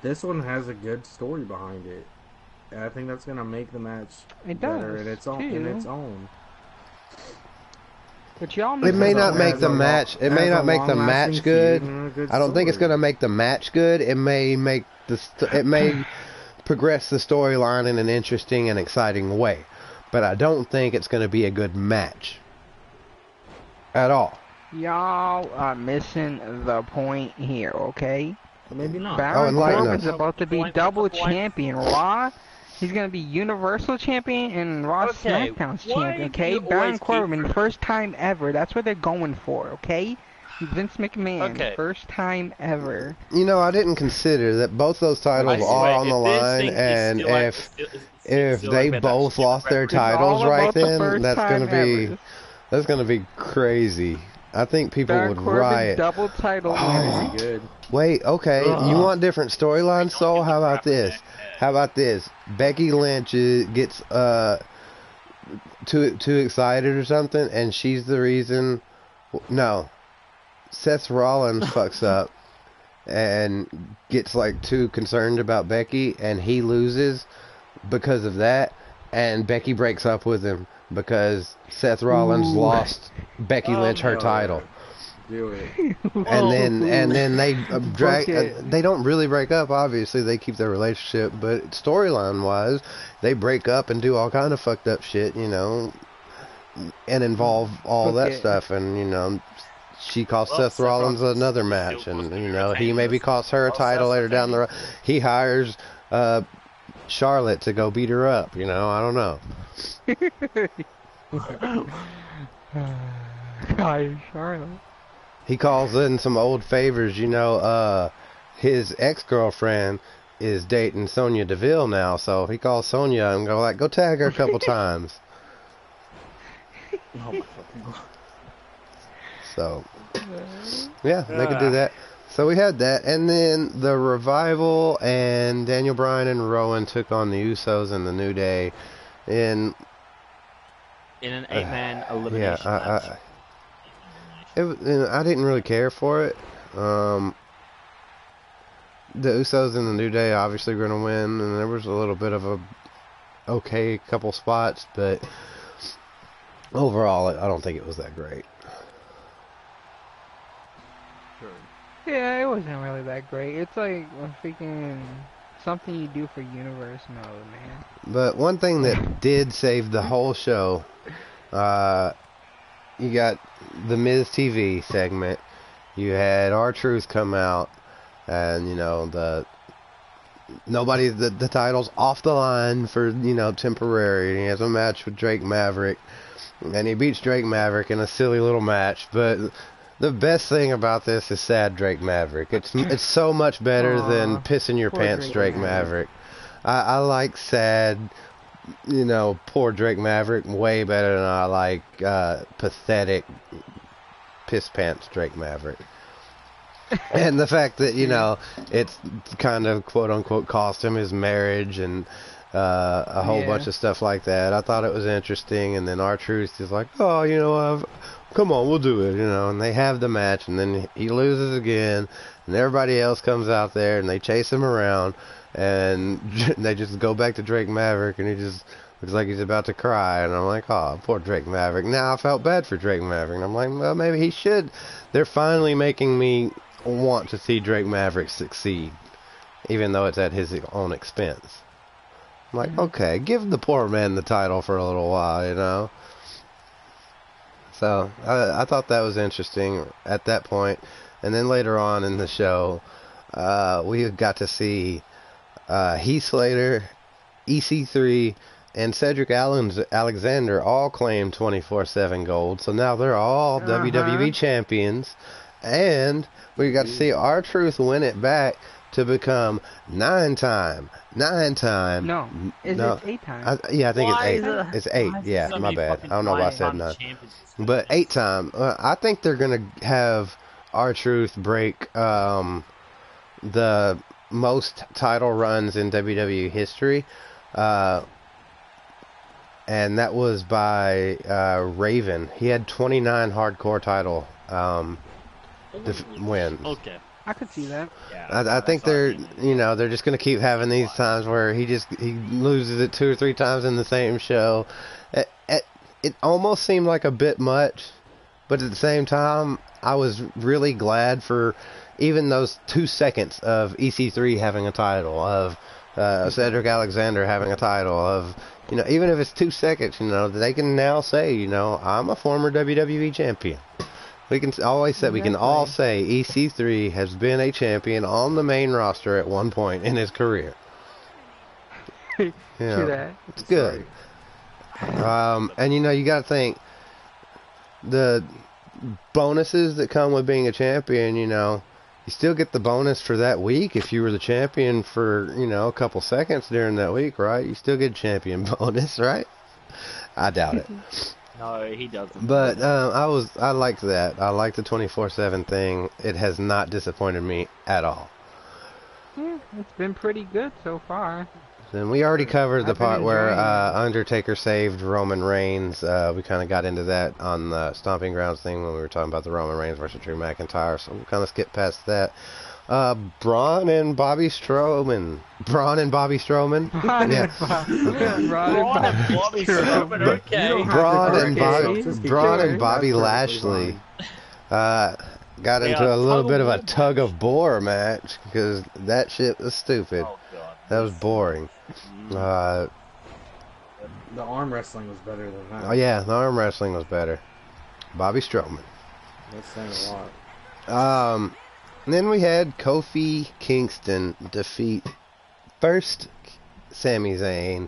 this one has a good story behind it. And I think that's gonna make the match better in its own. But y'all it may not make the match. It may not make the match good. I don't think it's gonna make the match good. It may make it may progress the storyline in an interesting and exciting way, but I don't think it's gonna be a good match at all. Y'all are missing the point here, okay? Maybe not. Baron Corbin's about to be double champion. Raw. He's gonna be Universal Champion and Raw SmackDown's champion, okay? Baron Corbin, first time ever. That's what they're going for, okay? Vince McMahon, first time ever. You know, I didn't consider that both those titles are on the line, and if they both lost their titles right then, that's gonna be crazy. I think people would riot. Double title winner. Good. Wait, okay. You want different storylines, Soul? How about this? Becky Lynch gets too excited or something, and she's the reason. No, Seth Rollins fucks up and gets like too concerned about Becky, and he loses because of that, and Becky breaks up with him because Seth Rollins lost Becky Lynch her title. Do it. And then they drag. They don't really break up. Obviously, they keep their relationship, but storyline wise, they break up and do all kind of fucked up shit, you know, and involve all that stuff. And you know, she cost Seth Rollins another match, and you know, he maybe cost her a title later down the road. He hires Charlotte to go beat her up. You know, I don't know. Charlotte. He calls in some old favors, you know, his ex-girlfriend is dating Sonya Deville now, so he calls Sonya and go tag her a couple times. Oh my fucking god. So, yeah, they could do that. So we had that, and then the Revival and Daniel Bryan and Rowan took on the Usos and the New Day in an 8-man elimination match. I didn't really care for it. The Usos and the New Day obviously were going to win, and there was a little bit of a okay couple spots, but overall, I don't think it was that great. Yeah, it wasn't really that great. It's like a freaking something you do for universe mode, man. But one thing that did save the whole show, you got the Miz TV segment. You had R-Truth come out, and you know the title's off the line for, you know, temporary. And he has a match with Drake Maverick, and he beats Drake Maverick in a silly little match. But The best thing about this is sad Drake Maverick. It's so much better than pissing your pants Drake Maverick. I like sad, poor Drake Maverick way better than I like pathetic piss pants Drake Maverick. And the fact that, it's kind of quote unquote cost him his marriage and a whole bunch of stuff like that. I thought it was interesting. And then R-Truth is like, oh, come on, we'll do it, and they have the match, and then he loses again, and everybody else comes out there, and they chase him around, and they just go back to Drake Maverick, and he just looks like he's about to cry, and I'm like, oh, poor Drake Maverick. Now I felt bad for Drake Maverick, and I'm like, well, maybe he should. They're finally making me want to see Drake Maverick succeed, even though it's at his own expense. I'm like, okay, give the poor man the title for a little while, So, I thought that was interesting at that point. And then later on in the show, we got to see Heath Slater, EC3, and Cedric Alexander all claim 24/7 gold. So now they're all WWE champions. And we got to see R-Truth win it back to become 9-time. No, it 8-time? I think it's 8. It's 8. Yeah, my bad. I don't know why I said 9. But 8-time. I think they're going to have R-Truth break the most title runs in WWE history. And that was by Raven. He had 29 hardcore title wins. Okay. I could see that. Yeah, I think they're just going to keep having these times where he loses it 2 or 3 times in the same show. It almost seemed like a bit much, but at the same time, I was really glad for even those 2 seconds of EC3 having a title, of Cedric Alexander having a title, of even if it's 2 seconds, they can now say, I'm a former WWE champion. We can always say, we can all say EC3 has been a champion on the main roster at one point in his career. It's good. And you got to think the bonuses that come with being a champion. You still get the bonus for that week if you were the champion for a couple seconds during that week, right? You still get champion bonus, right? I doubt it. No, he doesn't. But I liked that. I liked the 24/7 thing. It has not disappointed me at all. Yeah, it's been pretty good so far. And we already covered the part where Undertaker saved Roman Reigns. We kind of got into that on the Stomping Grounds thing when we were talking about the Roman Reigns versus Drew McIntyre. So we'll kind of skip past that. Braun and Bobby Strowman. Braun and Bobby Strowman. Braun and Bobby Strowman. Okay. Braun and Bobby Lashley got into a little bit of a tug of war match because that shit was stupid. Oh, God. That was boring. The arm wrestling was better than that. Oh yeah, the arm wrestling was better. Bobby Strowman. That's saying a lot. And then we had Kofi Kingston defeat first Sami Zayn,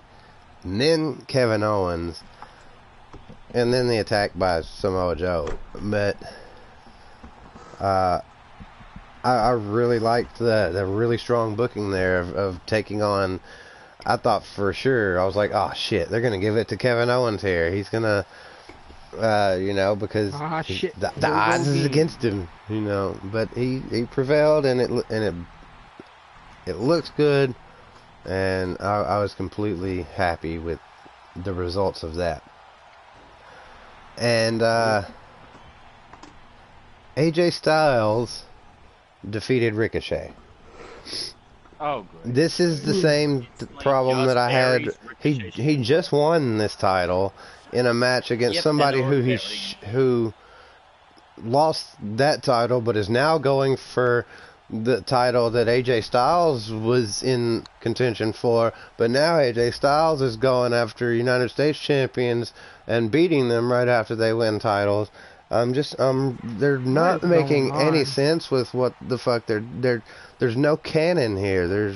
and then Kevin Owens, and then the attack by Samoa Joe. But I really liked the really strong booking there of taking on. I thought for sure, I was like, oh shit, they're gonna give it to Kevin Owens here. He's gonna, because the odds is against him, But he prevailed, and it looks good, and I was completely happy with the results of that. And AJ Styles defeated Ricochet. Oh, great. This is the same problem that I had. He just won this title in a match against somebody who lost that title, but is now going for the title that AJ Styles was in contention for. But now AJ Styles is going after United States champions and beating them right after they win titles. They're not making any sense with what the fuck there's no canon here.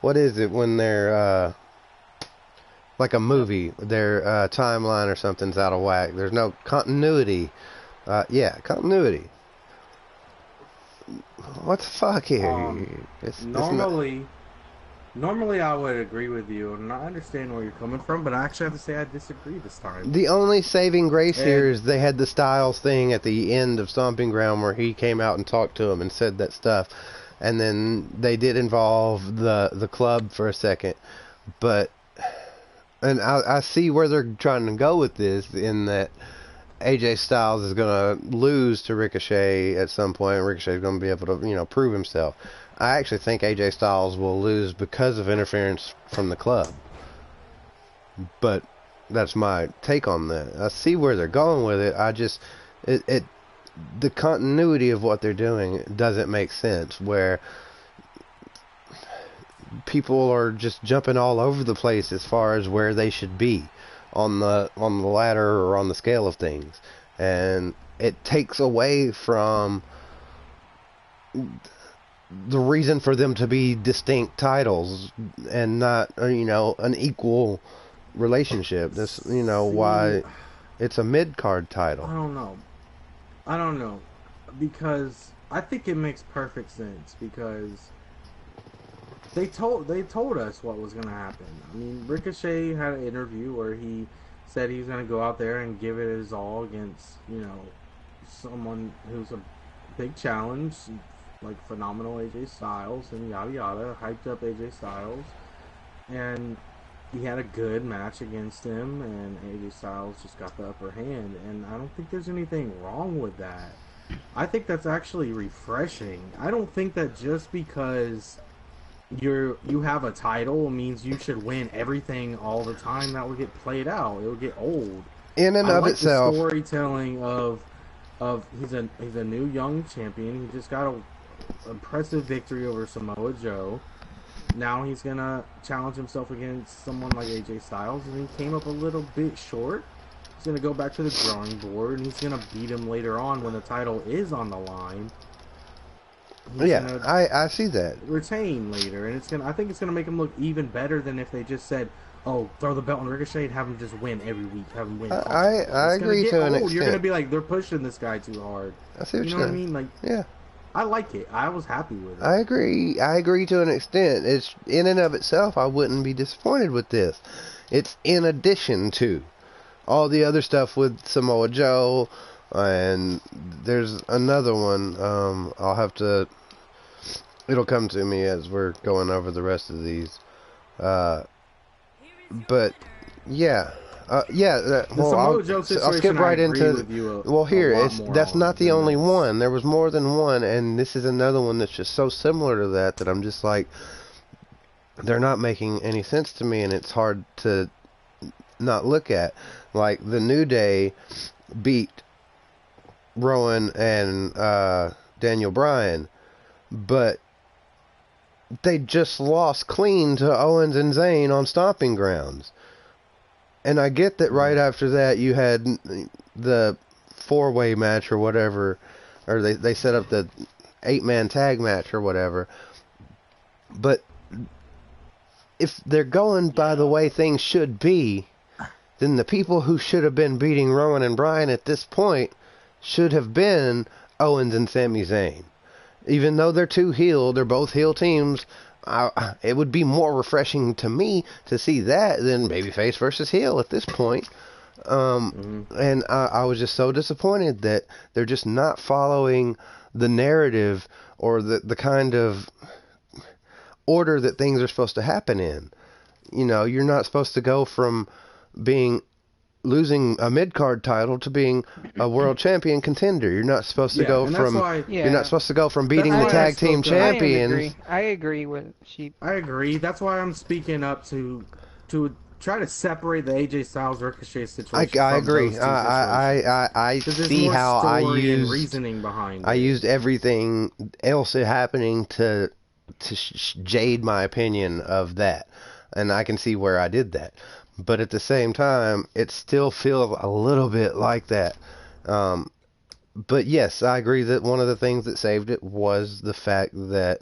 What is it when they're like a movie, their timeline or something's out of whack. There's no continuity. Continuity. What the fuck here? Normally I would agree with you, and I understand where you're coming from, but I actually have to say I disagree this time. The only saving grace here is they had the Styles thing at the end of Stomping Ground where he came out and talked to him and said that stuff. And then they did involve the club for a second. But, and I see where they're trying to go with this, in that AJ Styles is going to lose to Ricochet at some point, and Ricochet is going to be able to, prove himself. I actually think AJ Styles will lose because of interference from the club. But that's my take on that. I see where they're going with it. The continuity of what they're doing doesn't make sense, where people are just jumping all over the place as far as where they should be on the ladder or on the scale of things. And it takes away from the reason for them to be distinct titles and not, an equal relationship. This, why it's a mid-card title. I don't know. Because I think it makes perfect sense, because they told us what was going to happen. I mean, Ricochet had an interview where he said he was going to go out there and give it his all against, someone who's a big challenge, like phenomenal AJ Styles, and yada yada, hyped up AJ Styles, and he had a good match against him, and AJ Styles just got the upper hand, and I don't think there's anything wrong with that. I think that's actually refreshing. I don't think that just because you have a title means you should win everything all the time. That would get played out. It would get old. In and of itself, the storytelling of he's a new young champion. He just got a impressive victory over Samoa Joe. Now he's gonna challenge himself against someone like AJ Styles, and he came up a little bit short. He's gonna go back to the drawing board, and he's gonna beat him later on when the title is on the line. I see that. Retain later, and I think it's gonna make him look even better than if they just said, "Oh, throw the belt on Ricochet and have him just win every week, have him win." I agree to an extent. You're gonna be like, they're pushing this guy too hard. I see what you know what I mean? Like, yeah. I like it. I was happy with it. I agree to an extent. It's in and of itself, I wouldn't be disappointed with this. It's in addition to all the other stuff with Samoa Joe, and there's another one. It'll come to me as we're going over the rest of these. But yeah. I'll skip right into. Well, here that's not the only one. There was more than one, and this is another one that's just so similar to that I'm just like, they're not making any sense to me, and it's hard to not look at. Like, the New Day beat Rowan and Daniel Bryan, but they just lost clean to Owens and Zayn on Stomping Grounds. And I get that right after that you had the 4-way match or whatever, or they set up the 8-man tag match or whatever. But if they're going by the way things should be, then the people who should have been beating Rowan and Bryan at this point should have been Owens and Sami Zayn. Even though they're they're both heel teams, it would be more refreshing to me to see that than babyface versus heel at this point. And I was just so disappointed that they're just not following the narrative or the kind of order that things are supposed to happen in. You're not supposed to go from losing a mid-card title to being a world champion contender. You're not supposed to go from you're not supposed to go from beating the tag team champions. I agree with Sheep. I agree. That's why I'm speaking up to try to separate the AJ Styles Ricochet situation. I agree. I see how I used reasoning behind. I used everything else happening to jade my opinion of that, and I can see where I did that. But at the same time, it still feels a little bit like that. But yes, I agree that one of the things that saved it was the fact that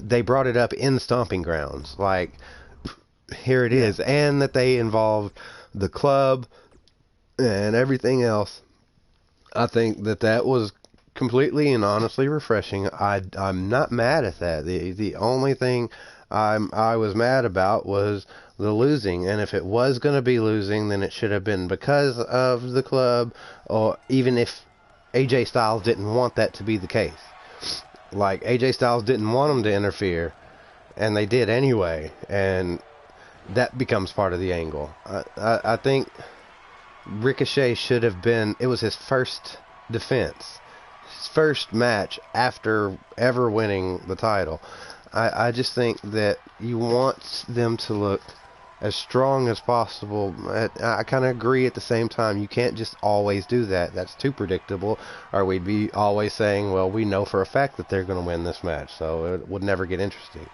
they brought it up in Stomping Grounds. Like, here it is. And that they involved the club and everything else. I think that was completely and honestly refreshing. I'm not mad at that. The only thing I was mad about was the losing, and if it was going to be losing, then it should have been because of the club, or even if AJ Styles didn't want that to be the case. Like, AJ Styles didn't want him to interfere, and they did anyway, and that becomes part of the angle. I think Ricochet should have been, it was his first defense, his first match after ever winning the title. I just think that you want them to look as strong as possible. I kind of agree at the same time. You can't just always do that. That's too predictable. Or we'd be always saying, well, we know for a fact that they're going to win this match, so it would never get interesting.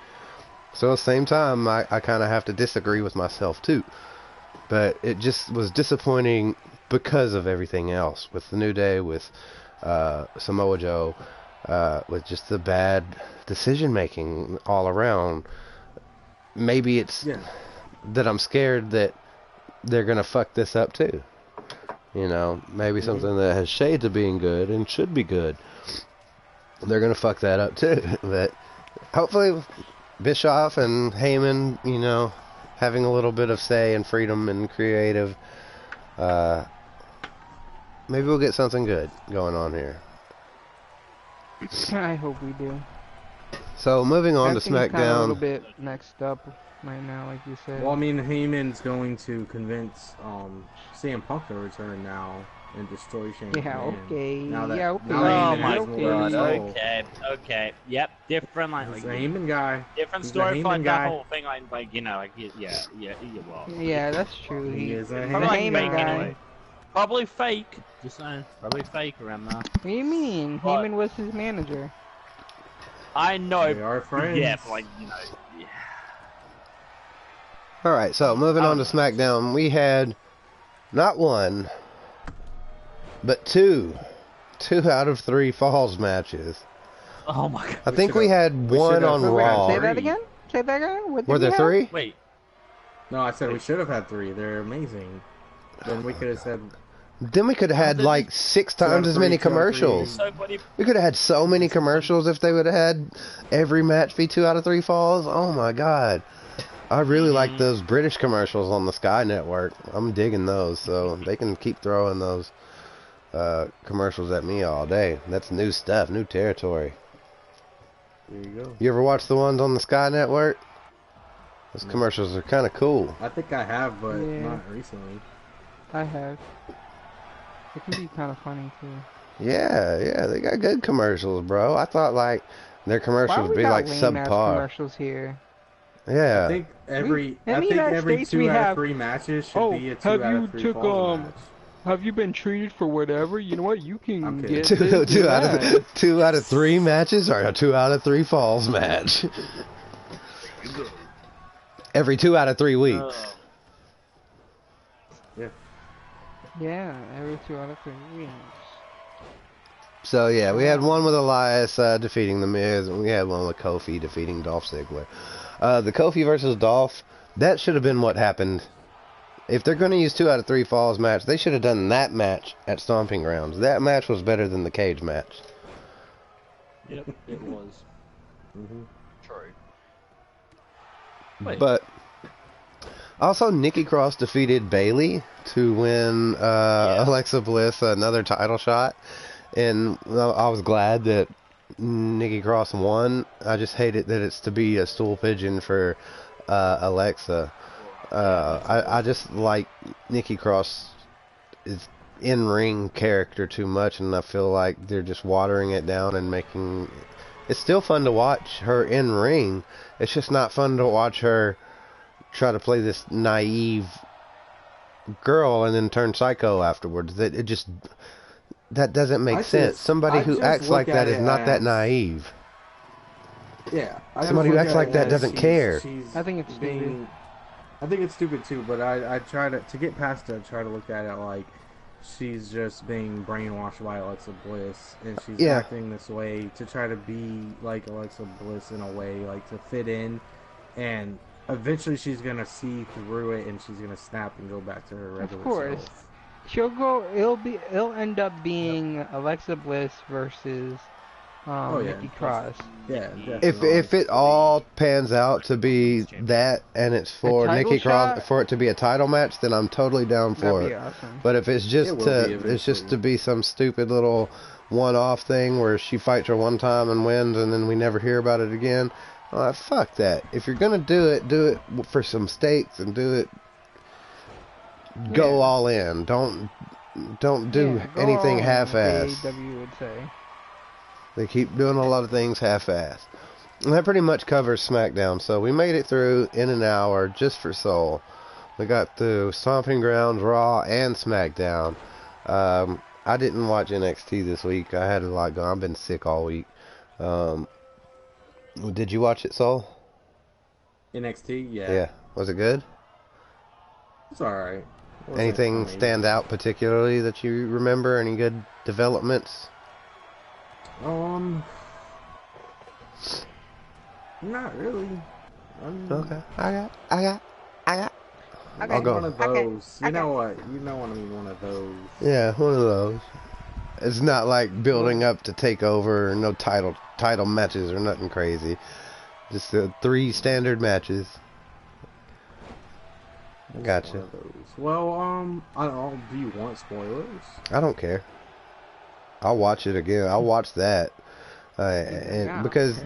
So at the same time, I kind of have to disagree with myself too. But it just was disappointing because of everything else. With the New Day, with Samoa Joe, with just the bad decision making all around. Maybe it's that I'm scared that they're gonna fuck this up too. You know, maybe something that has shades of being good and should be good, they're gonna fuck that up too. But hopefully Bischoff and Heyman, you know, having a little bit of say and freedom and creative, maybe we'll get something good going on here. I hope we do. So moving on to SmackDown. A little bit next up right now, like you said. Well, I mean, Heyman's going to convince CM Punk to return now and destroy Shane McMahon. Yeah, okay. Now that, yeah, okay. Now Oh my God. Okay. Yep. Different, like, He's a Heyman guy. different He's story a for Heyman like guy. that whole thing. Like you know, like well. Yeah, that's true. He is a Probably like Heyman fake guy. anyway. Probably fake. Just saying. Probably fake around there. What do you mean? What? Heyman was his manager. I know. They are friends. Yeah, but like, you know. Yeah. Alright, so moving on to SmackDown, we had not one, but two out of 3 Falls matches. Oh my god. I think we had one on Raw. Say that again? Say that again? What did Were there we have? 3? Wait. No, I said we should have had 3. They're amazing. Then we could have said Then we could have had like 6 times as many commercials. So funny. We could have had so many commercials if they would have had every match be 2 out of 3 falls. Oh my god. I really like those British commercials on the Sky Network. I'm digging those, so they can keep throwing those commercials at me all day. That's new stuff, new territory. there you go. You ever watch the ones on the Sky Network? Those commercials are kind of cool. I think I have, but Yeah. not recently. I have. It can be kind of funny too. Yeah, they got good commercials, bro. I thought like their Why commercials we would be got like lame-ass subpar. commercials here? Yeah. I think every In the United States, 2 we out of have- 3 matches should be a 2 have out you of 3 took, falls match. Have you been treated for whatever? You know what? You can I'm kidding. get two out of 3 matches or a 2 out of 3 falls match. Every 2 out of 3 weeks. Yeah, every 2 out of 3 weeks. So yeah, we had one with Elias defeating The Miz, and we had one with Kofi defeating Dolph Ziggler. The Kofi versus Dolph, that should have been what happened. If they're going to use 2 out of 3 falls match, they should have done that match at Stomping Grounds. That match was better than the cage match. Yep, it was. True. Wait. But also, Nikki Cross defeated Bayley to win Alexa Bliss another title shot. And I was glad that Nikki Cross won. I just hate it that it's to be a stool pigeon for Alexa. I just like Nikki Cross is in-ring character too much, and I feel like they're just watering it down and making... It's still fun to watch her in-ring. It's just not fun to watch her try to play this naive girl and then turn psycho afterwards. That doesn't make sense. Somebody who acts like that is not that naive. Yeah. Somebody who acts like that doesn't care. I think it's stupid. I think it's stupid too, but I try to get past it. I try to look at it like she's just being brainwashed by Alexa Bliss, and she's acting this way to try to be like Alexa Bliss in a way, like to fit in, and eventually she's gonna see through it, and she's gonna snap and go back to her regular self. It'll end up being Alexa Bliss versus Nikki Cross. Yeah, if it all pans out to be that, and it's for Nikki Cross, for it to be a title match, then I'm totally down for it. Awesome. But if it's just to be some stupid little one-off thing where she fights her one time and wins, and then we never hear about it again, fuck that. If you're gonna do it for some stakes and do it. Go all in. Don't do anything half-assed. AEW would say. They keep doing a lot of things half-assed. And that pretty much covers SmackDown. So we made it through in an hour just for Soul. We got through Stomping Grounds, Raw, and SmackDown. I didn't watch NXT this week. I had a lot going. I've been sick all week. Did you watch it, Soul? NXT, yeah. Yeah. Was it good? It's alright. Anything stand out particularly that you remember? Any good developments? Not really. Okay. I got. I'll go. One of those. You know what? You know what I mean. One of those. Yeah, one of those. It's not like building up to Takeover, or no title matches or nothing crazy. Just 3 standard matches. Gotcha. Well, do you want spoilers? I don't care. I'll watch it again. I'll watch that. Because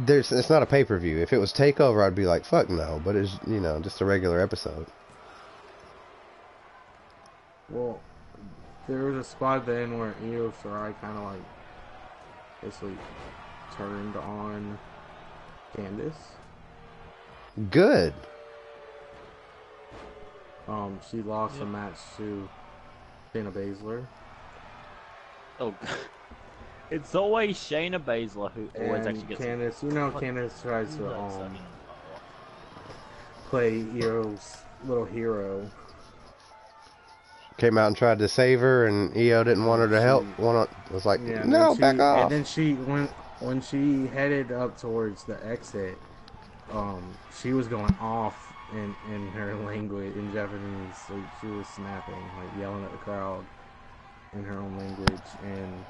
it's not a pay-per-view. If it was Takeover, I'd be like, fuck no. But it's, just a regular episode. Well, there was a spot at the end where Io Shirai kind of basically turned on Candice. Good. She lost a match to Shayna Baszler. Oh, it's always Shayna Baszler who always actually gets. Candice, Candice tries to play Io's little hero. Came out and tried to save her, and Io didn't want her to help. Was like, no, back off. And then when she headed up towards the exit, she was going off in her language, in Japanese. So she was snapping, yelling at the crowd in her own language, and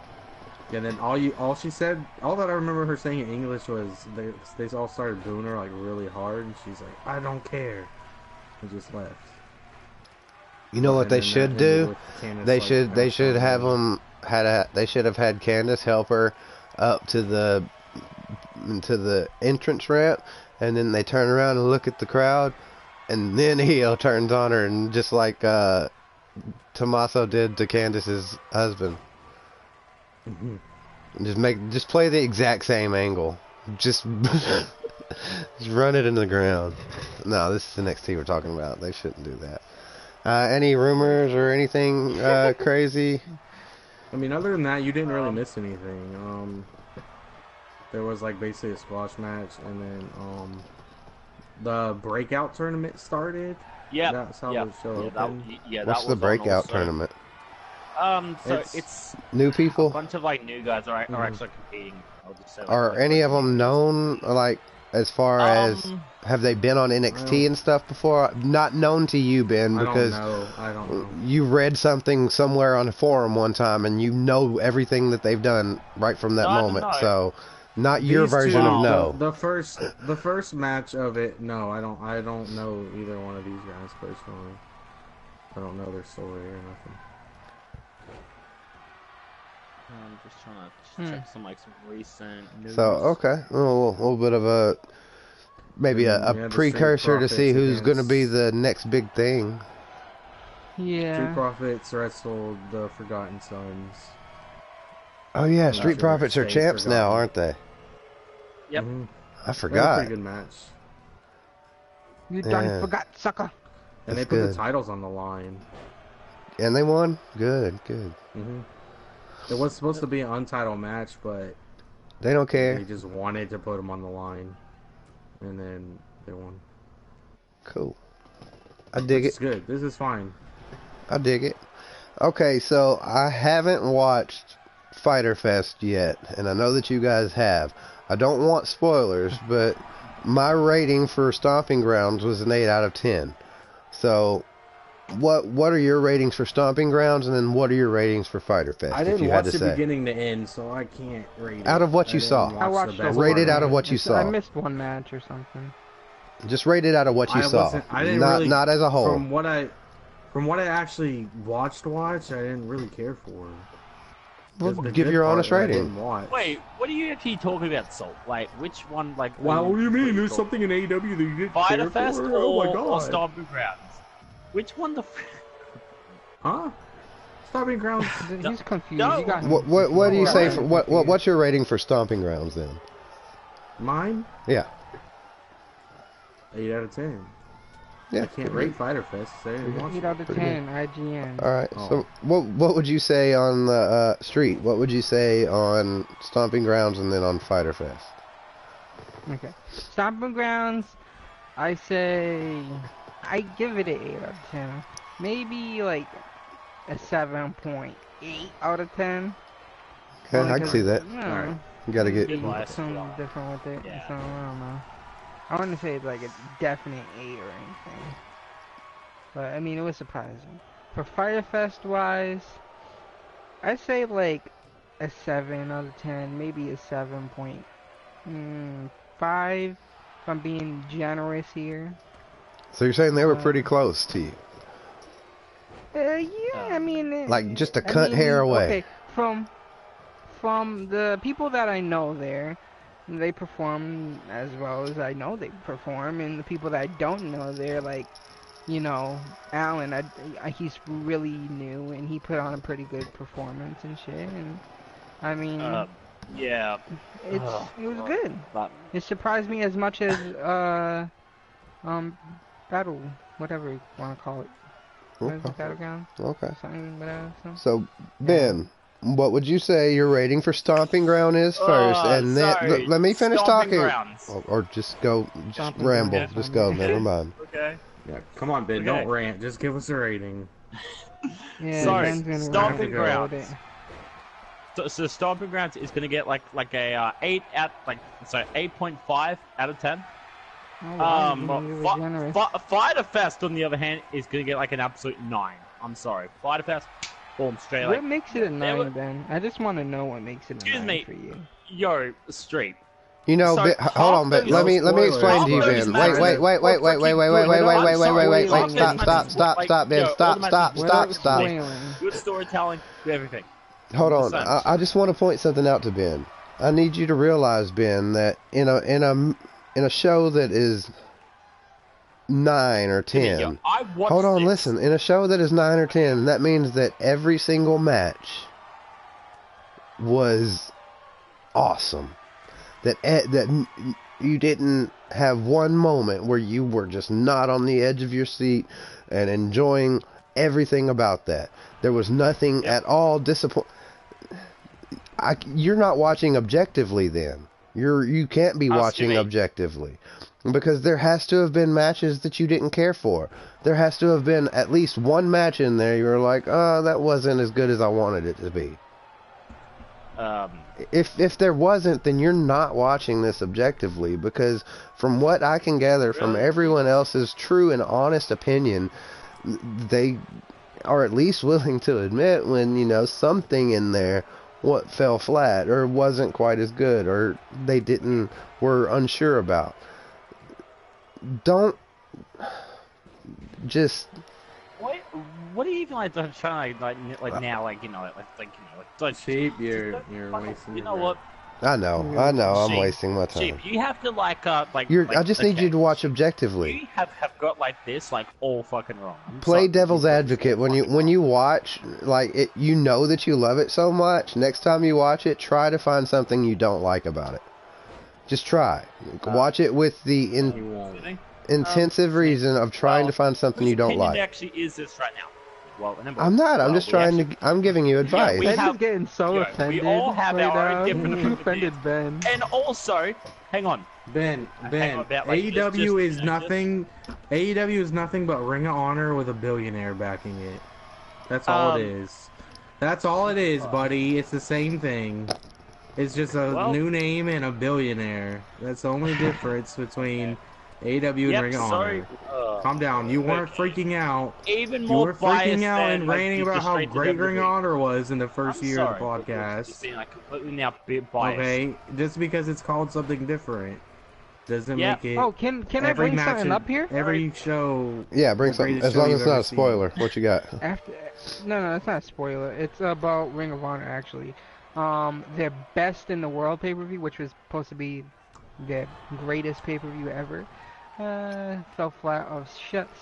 then all she said, all that I remember her saying in English was they all started booing her really hard, and she's like, I don't care, and just left. You know what they should do? They should have they should have had Candice help her up to the entrance ramp, and then they turn around and look at the crowd, and then Io turns on her, and just like Tommaso did to Candice's husband. Just play the exact same angle. Just run it into the ground. No, this is the NXT we're talking about. They shouldn't do that. Any rumors or anything crazy? I mean, other than that, you didn't really miss anything. There was basically a squash match, and then the breakout tournament started. Yeah, that's how the show opened. What's the breakout tournament? So it's new people. A bunch of new guys are actually competing. I'll just say are any of them known? As far as have they been on NXT and stuff before? Not known to you, Ben, because I don't know. You read something somewhere on a forum one time, and you know everything that they've done right from that moment. So, not your version of no. The first match of it, no, I don't know either one of these guys personally. I don't know their story or nothing. I'm just trying to check some recent news. So okay, a little bit of a precursor to see who's going to be the next big thing. Yeah. Street Profits wrestled the Forgotten Sons. Oh yeah, Street Profits are champs now, aren't they? Yep. Mm-hmm. I forgot. Pretty good match. You done forgot, sucker. And they put the titles on the line. And they won. Good. Mm-hmm. It was supposed to be an untitled match, but they don't care. They just wanted to put them on the line, and then they won. Cool. I dig it. It's good. This is fine. I dig it. Okay, so I haven't watched Fyter Fest yet, and I know that you guys have. I don't want spoilers, but my rating for Stomping Grounds was an 8 out of 10. So what are your ratings for Stomping Grounds, and then what are your ratings for Fyter Fest? I didn't watch the beginning to end, so I can't rate it. Out of what you saw. I watched the rate it out of what you saw. I missed one match or something. Just rate it out of what you saw. I didn't not as a whole. From what I actually watched, I didn't really care for. Well, give your honest rating. Wait, what are you actually talking about, Salt? Like, which one, like... Wow, what do you mean? There's something in AEW that you didn't Fyter care Fest for? or, Oh my god. or Stomping Grounds? Which one the... Huh? Stomping Grounds? He's confused. No. You got What do you say for... What's your rating for Stomping Grounds, then? Mine? Yeah. 8 out of 10. Yeah. I can't rate Fyter Fest. So 8 out of 10, IGN. Alright, so what would you say on the Street? What would you say on Stomping Grounds and then on Fyter Fest? Okay. Stomping Grounds, I say... I give it an 8 out of 10. Maybe like a 7.8 out of 10. Okay, I can see that. Alright. You gotta get... something different with it, so I don't know. I wouldn't say it's like a definite 8 or anything. But, I mean, it was surprising. For Fyter Fest wise, I'd say like a 7 out of 10, maybe a 7.5 if I'm being generous here. So you're saying they were pretty close to you? Yeah, I mean... Like, just a cut hair away. Okay, from the people that I know there, they perform as well as I know they perform, and the people that I don't know, they're like, you know, Alan, he's really new, and he put on a pretty good performance and shit, and I mean, yeah, it was good. It surprised me as much as Battle, whatever you want to call it. Okay. Battleground. Okay. Something, whatever. So Ben, what would you say your rating for Stomping Ground is first, and then let me finish talking, or just go, ramble, just go. Never mind. Okay. Yeah, come on, Ben, don't rant. Just give us a rating. Yeah, sorry, Stomping Grounds. So Stomping Grounds is gonna get like a 8.5 out of 10. Fyter Fest, on the other hand, is gonna get like an absolute 9. I'm sorry, Fyter Fest, boom, straight. What makes it a 9, Ben? I just want to know what makes it a 9 for you. Yo, Street. You know, hold on, but let me explain to you, Ben. Wait, stop, Ben, stop. Good storytelling, everything. Hold on, I just want to point something out to Ben. I need you to realize, Ben, that in a show that is 9 or 10. Hold on, listen. In a show that is 9 or 10, that means that every single match was awesome. That you didn't have one moment where you were just not on the edge of your seat and enjoying everything about that. There was nothing at all disappointing. You're not watching objectively then. You can't be watching objectively, because there has to have been matches that you didn't care for. There has to have been at least one match in there you were like, oh, that wasn't as good as I wanted it to be. If there wasn't, then you're not watching this objectively, because from what I can gather from everyone else's true and honest opinion, they are at least willing to admit when, you know, something in there what fell flat or wasn't quite as good or they were unsure about. Don't just what are you even like trying like now, like you know like Sheep, you're wasting. You know what? I know, I'm wasting my time. Sheep, you have to I just need you to watch objectively. You have got like this all fucking wrong. Play devil's advocate when you watch like it. You know that you love it so much. Next time you watch it, try to find something you don't like about it. Just try. Watch it with the intensive reason of trying to find something you don't like. Actually, is this right now? Well, I'm not. I'm just trying to. I'm giving you advice. Ben is getting so offended. We all have our own different opinions. Offended Ben. And also, hang on. Ben. AEW is nothing. AEW is nothing but Ring of Honor with a billionaire backing it. That's all it is. That's all it is, buddy. It's the same thing. It's just a new name and a billionaire. That's the only difference between AEW and Ring of Honor. Calm down. You weren't freaking out. Even You more were freaking out and like, ranting about how great Ring of Honor was in the first year of the podcast. Just being like completely now biased. Okay, just because it's called something different doesn't make it. Oh, can I bring something up here? Every show. Yeah, bring something. As long as it's not a spoiler. What you got? No, it's not a spoiler. It's about Ring of Honor actually. Their best in the world pay-per-view, which was supposed to be their greatest pay-per-view ever, fell flat of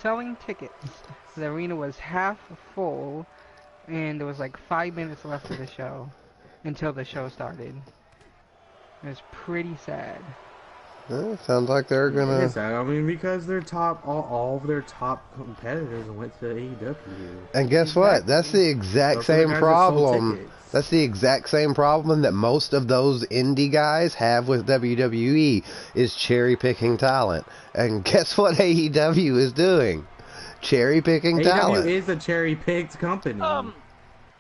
selling tickets. The arena was half full, and there was like 5 minutes left of the show until the show started. It was pretty sad. Sounds like they're gonna. I mean, because their all of their top competitors went to AEW. And guess what? That's the exact same problem. That's the exact same problem that most of those indie guys have with WWE, is cherry picking talent. And guess what AEW is doing? Cherry picking talent. AEW is a cherry picked company.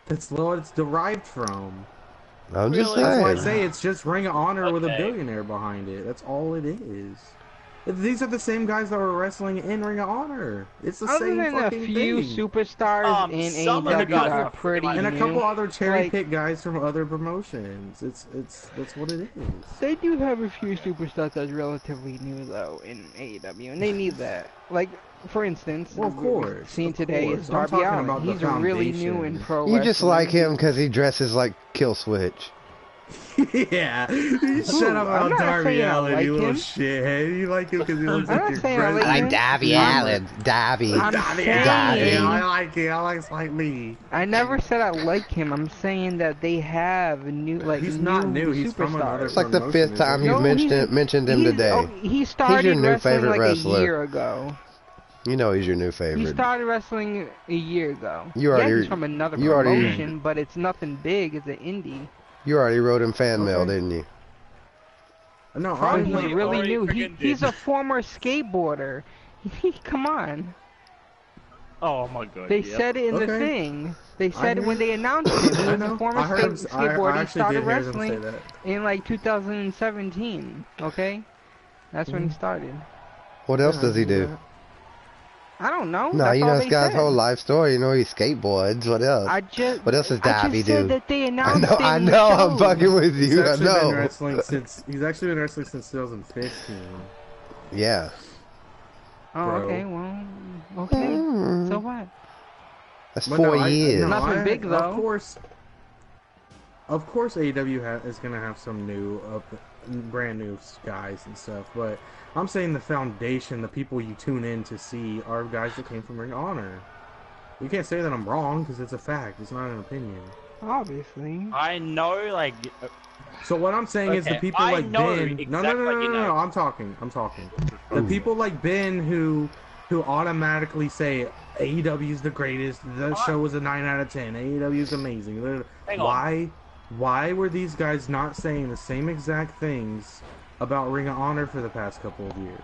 That's what it's derived from. I'm just saying. That's why I say it's just Ring of Honor with a billionaire behind it. That's all it is. These are the same guys that were wrestling in Ring of Honor. It's the same fucking thing. Other than a few superstars in AEW are pretty and a new. couple other cherry-picked guys from other promotions. That's what it is. They do have a few superstars that's relatively new though in AEW, and they need that. Like, for instance, well, of course, seen today is Darby Allin. He's really new in pro wrestling. You just like him because he dresses like Kill Switch. Yeah, shut up about Darby Allin, you little shithead. You like him because he looks like your president. I like Darby Allin. Darby. I like it. I like me. I never said I like him. I'm saying that they have new, like, he's not new. He's from another. It's like the 5th time you've mentioned him today. He started your new wrestling favorite like wrestler. A year ago. You know he's your new favorite. He started wrestling a year ago. He's from another promotion, but it's nothing big. It's an indie. You already wrote him fan mail, didn't you? No, he's really new. He's a former skateboarder. Come on. Oh my god. They said it in the thing. They said it when they announced it. He was a former skateboarder. He started wrestling in like 2017. Okay? That's when he started. What else does he do? I don't know. No, you know this guy's whole life story. You know he skateboards. What else? What else does Darby do? That they announced I know. I'm fucking with you. I know. He's actually been wrestling since 2015. Yeah. Oh, okay. Well, okay. So what? That's 4 years. Nothing big though. Of course, AEW is gonna have some new, brand new guys and stuff, but I'm saying the foundation, the people you tune in to see, are guys that came from Ring of Honor. You can't say that I'm wrong, because it's a fact. It's not an opinion. Obviously. I know, like... So what I'm saying is the people like Ben... No, I'm talking. The people like Ben who automatically say, AEW is the greatest, the show was a 9 out of 10, AEW is amazing. Why were these guys not saying the same exact things about Ring of Honor for the past couple of years?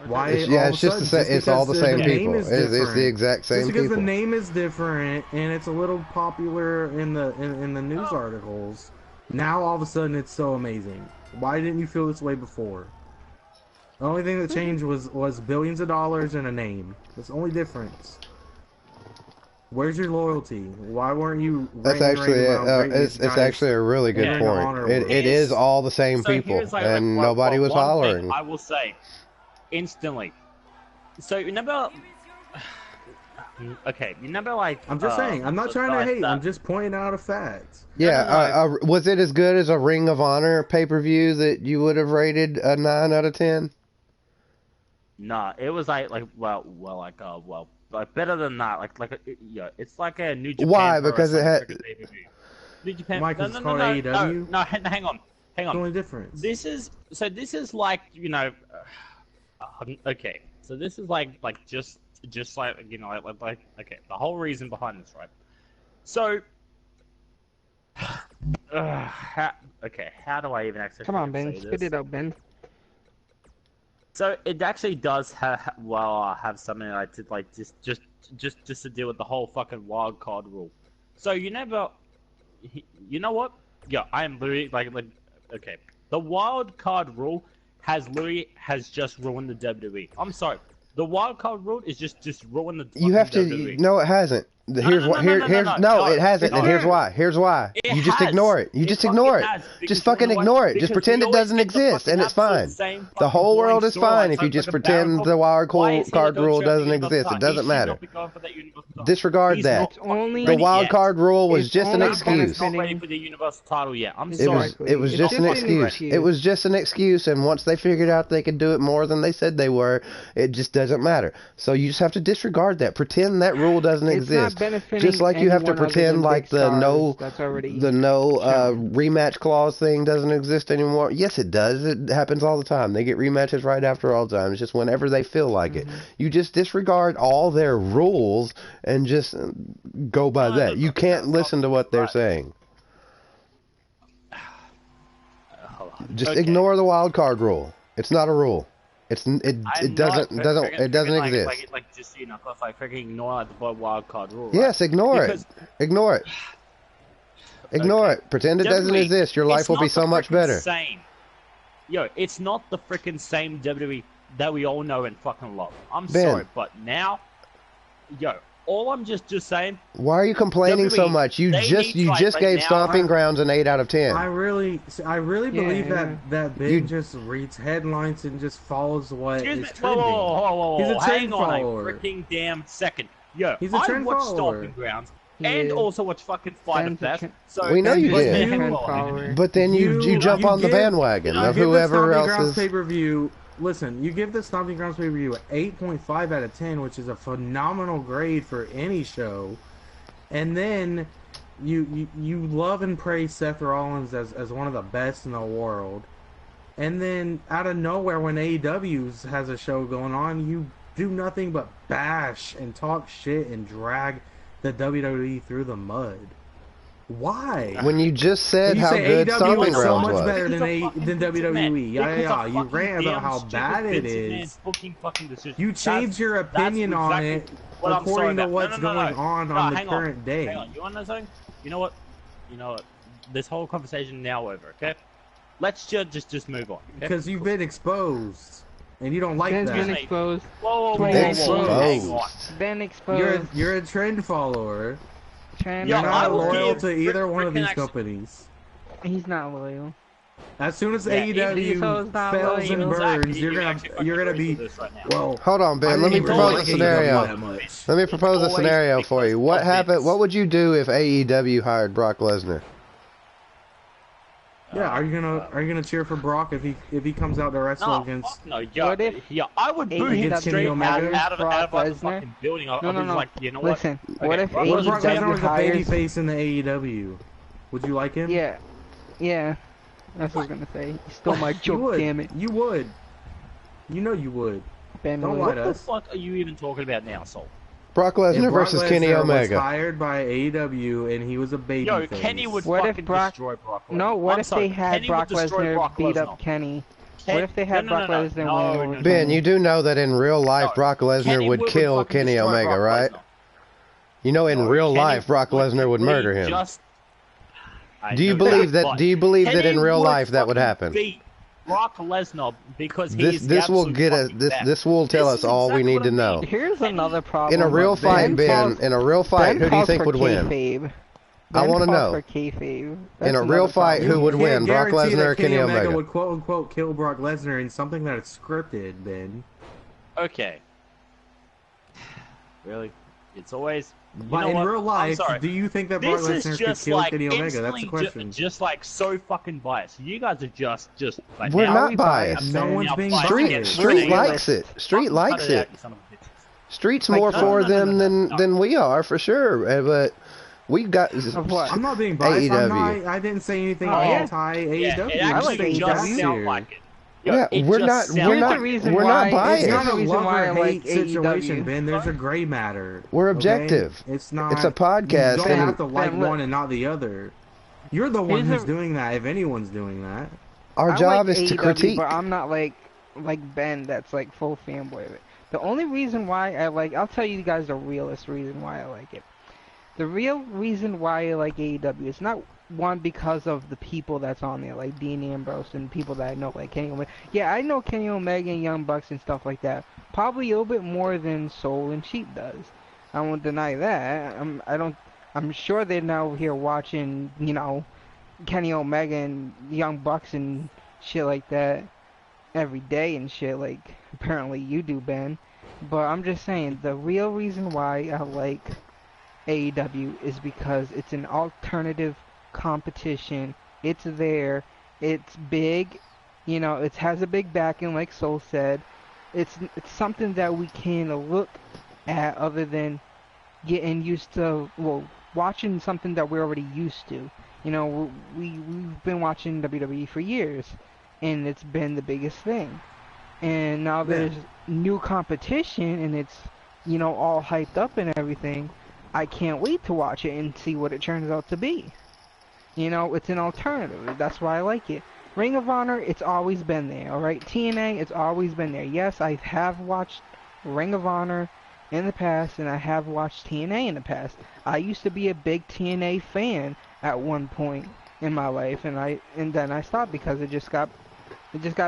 Why? It's just the same. It's all the same people. It's the exact same people. Just because the name is different and it's a little popular in the news articles, now all of a sudden it's so amazing. Why didn't you feel this way before? The only thing that changed was billions of dollars and a name. That's the only difference. Where's your loyalty? Why weren't you? That's actually it's actually a really good point. It is all the same people, and nobody was hollering. I will say, instantly. So you remember? Okay, you remember like? I'm just saying. I'm not trying to hate. I'm just pointing out a fact. Yeah. Was it as good as a Ring of Honor pay-per-view that you would have rated a 9 out of 10? Nah, it was like better than that. It's like a New Japan. Why? Because it had New Japan. Why? Because it's called AEW. No, hang on. The only difference. This is like okay. So this is like just like okay. The whole reason behind this, right? So. How do I even actually? Come on, Ben. Spit it out, Ben. So it actually does have something just to deal with the whole fucking wild card rule. So you know what? Yeah, I am literally like okay. The wild card rule has just ruined the WWE. I'm sorry. The wildcard rule is just ruined the You have to. WWE. No, it hasn't. Here's what. Here's no, it hasn't, and here's why. Here's why. You just ignore it. You just ignore it. Just fucking ignore it. Just pretend it doesn't exist, and it's fine. The whole world is fine if you just pretend the wild card rule doesn't exist. It doesn't matter. Disregard that. The wild card rule was just an excuse. Not ready for the Universal title yet. I'm sorry. It was just an excuse. It was just an excuse, and once they figured out they could do it more than they said they were, it just doesn't matter. So you just have to disregard that. Pretend that rule doesn't exist. Just like you have to pretend like the no rematch clause thing doesn't exist anymore. Yes, it does. It happens all the time. They get rematches right after all the time. It's just whenever they feel like it. You just disregard all their rules and just go by that. You can't listen to what they're saying. Just ignore the wild card rule. It's not a rule. It doesn't exist. Like just so you know, if I freaking ignore the wild card rule. Yes, ignore it. Ignore it. Ignore it. Pretend it doesn't exist. Your life will be so much better. Yo, it's not the freaking same WWE that we all know and fucking love. I'm sorry, but now, yo, all I'm just saying. Why are you complaining so much? You just gave Stomping Grounds an 8 out of 10. I really believe that Ben just reads headlines and just follows what is trending. Whoa. He's a trend follower. Hang on a freaking damn second. Yo, He's a trend I watch follower. Stomping Grounds and also watch fucking Fighter Fest. So we know you did. But then you jump on the bandwagon of whoever else is. Pay-per-view. Listen, you give the Stomping Grounds pay-per-view an 8.5 out of 10, which is a phenomenal grade for any show. And then you love and praise Seth Rollins as one of the best in the world. And then out of nowhere, when AEW has a show going on, you do nothing but bash and talk shit and drag the WWE through the mud. Why? When you just said how good Stomping Grounds was. So much better than WWE. Yeah, you rant about how bad it is. You change your opinion on it according to what's going on the current day. Hang on. You want to know something? You know what? This whole conversation now over, okay? Let's just move on. Okay? Because you've been exposed. And you don't like that. Been exposed. Whoa. Been exposed. You're a trend follower. You're not loyal to either one of these companies. He's not loyal. As soon as AEW fails and burns, you're gonna be. Well, hold on, Ben. Let me propose a scenario. Let me propose a scenario for you. What happened? What would you do if AEW hired Brock Lesnar? Yeah, are you gonna cheer for Brock if he comes out to wrestle against? No, I would boo him straight out of the fucking building. No. Like, you know what? Listen, what if Brock Lesnar was a babyface in the AEW? Would you like him? Yeah. That's what I was gonna say. You stole my joke, damn it. You would. You know you would. Ben, don't lie to us. What the fuck are you even talking about now, Sol? Brock Lesnar versus Kenny Omega. Was hired by AEW and he was a babyface. Yo, Kenny would fucking destroy Brock Lesnar. No, what if they had Brock Lesnar beat up Kenny? What if they had Brock Lesnar win? Ben, you do know that in real life Brock Lesnar would kill Kenny Omega, right? You know, in real life Brock Lesnar would murder him. Do you believe that? Do you believe that in real life that would happen? Brock Lesnar because this will get us. This will tell us all we need to know. Here's another problem. In a real fight, Ben. In a real fight, who do you think would win? I want to know. In a real fight, who would win, Brock Lesnar or Kenny Omega? Would quote unquote kill Brock Lesnar in something that is scripted, Ben. Okay. Really? It's always. But in real life, do you think that Brock Lesnar could kill Kenny Omega? That's the question. Just like so fucking biased. You guys are just like, we're not biased. No one's being biased. Street likes it. Street likes it. Street's more for them than we are, for sure. But we got. I'm not being biased. I didn't say anything anti-AEW. I just sound like it. Yeah, we're not biased. It's not a love-hate situation, Ben. There's a gray matter. We're objective. Okay? It's not. It's a podcast. You don't have to like one and not the other. You're the one who's doing that. If anyone's doing that, our job is to critique. But I'm not like Ben. That's like full fanboy of it. The only reason why I like, I'll tell you guys the realest reason why I like it. the real reason why I like AEW is not one because of the people that's on there, like Dean Ambrose and people that I know, like Kenny Omega. Yeah, I know Kenny Omega and Young Bucks and stuff like that. Probably a little bit more than Soul and Sheep does. I won't deny that. I'm sure they're now here watching, you know, Kenny Omega and Young Bucks and shit like that every day and shit, like apparently you do, Ben. But I'm just saying, the real reason why I like AEW is because it's an alternative competition. It's there. It's big. You know, it has a big backing, like Soul said. It's something that we can look at other than getting used to, well, watching something that we're already used to. You know, we've been watching WWE for years, and it's been the biggest thing. And now there's new competition, and it's, you know, all hyped up and everything. I can't wait to watch it and see what it turns out to be. You know, it's an alternative. That's why I like it. Ring of Honor, it's always been there, alright? TNA, it's always been there. Yes, I have watched Ring of Honor in the past, and I have watched TNA in the past. I used to be a big TNA fan at one point in my life, and then I stopped because it just got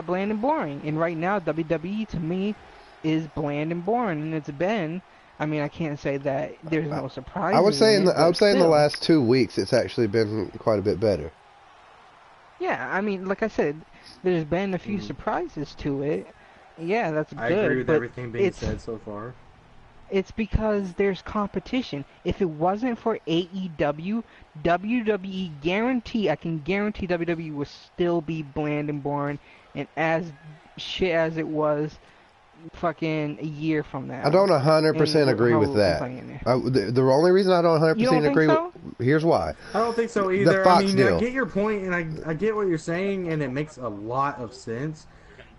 bland and boring. And right now, WWE to me is bland and boring, and it's been. I mean, I can't say that there's no surprise. I would say in the last 2 weeks, it's actually been quite a bit better. Yeah, I mean, like I said, there's been a few surprises to it. Yeah, that's good. I agree with everything being said so far. It's because there's competition. If it wasn't for AEW, WWE I can guarantee WWE would still be bland and boring and as shit as it was fucking a year from now. I don't 100% agree with that. The only reason I don't 100% agree with, here's why. I don't think so either. The Fox deal. I get your point, and I get what you're saying, and it makes a lot of sense.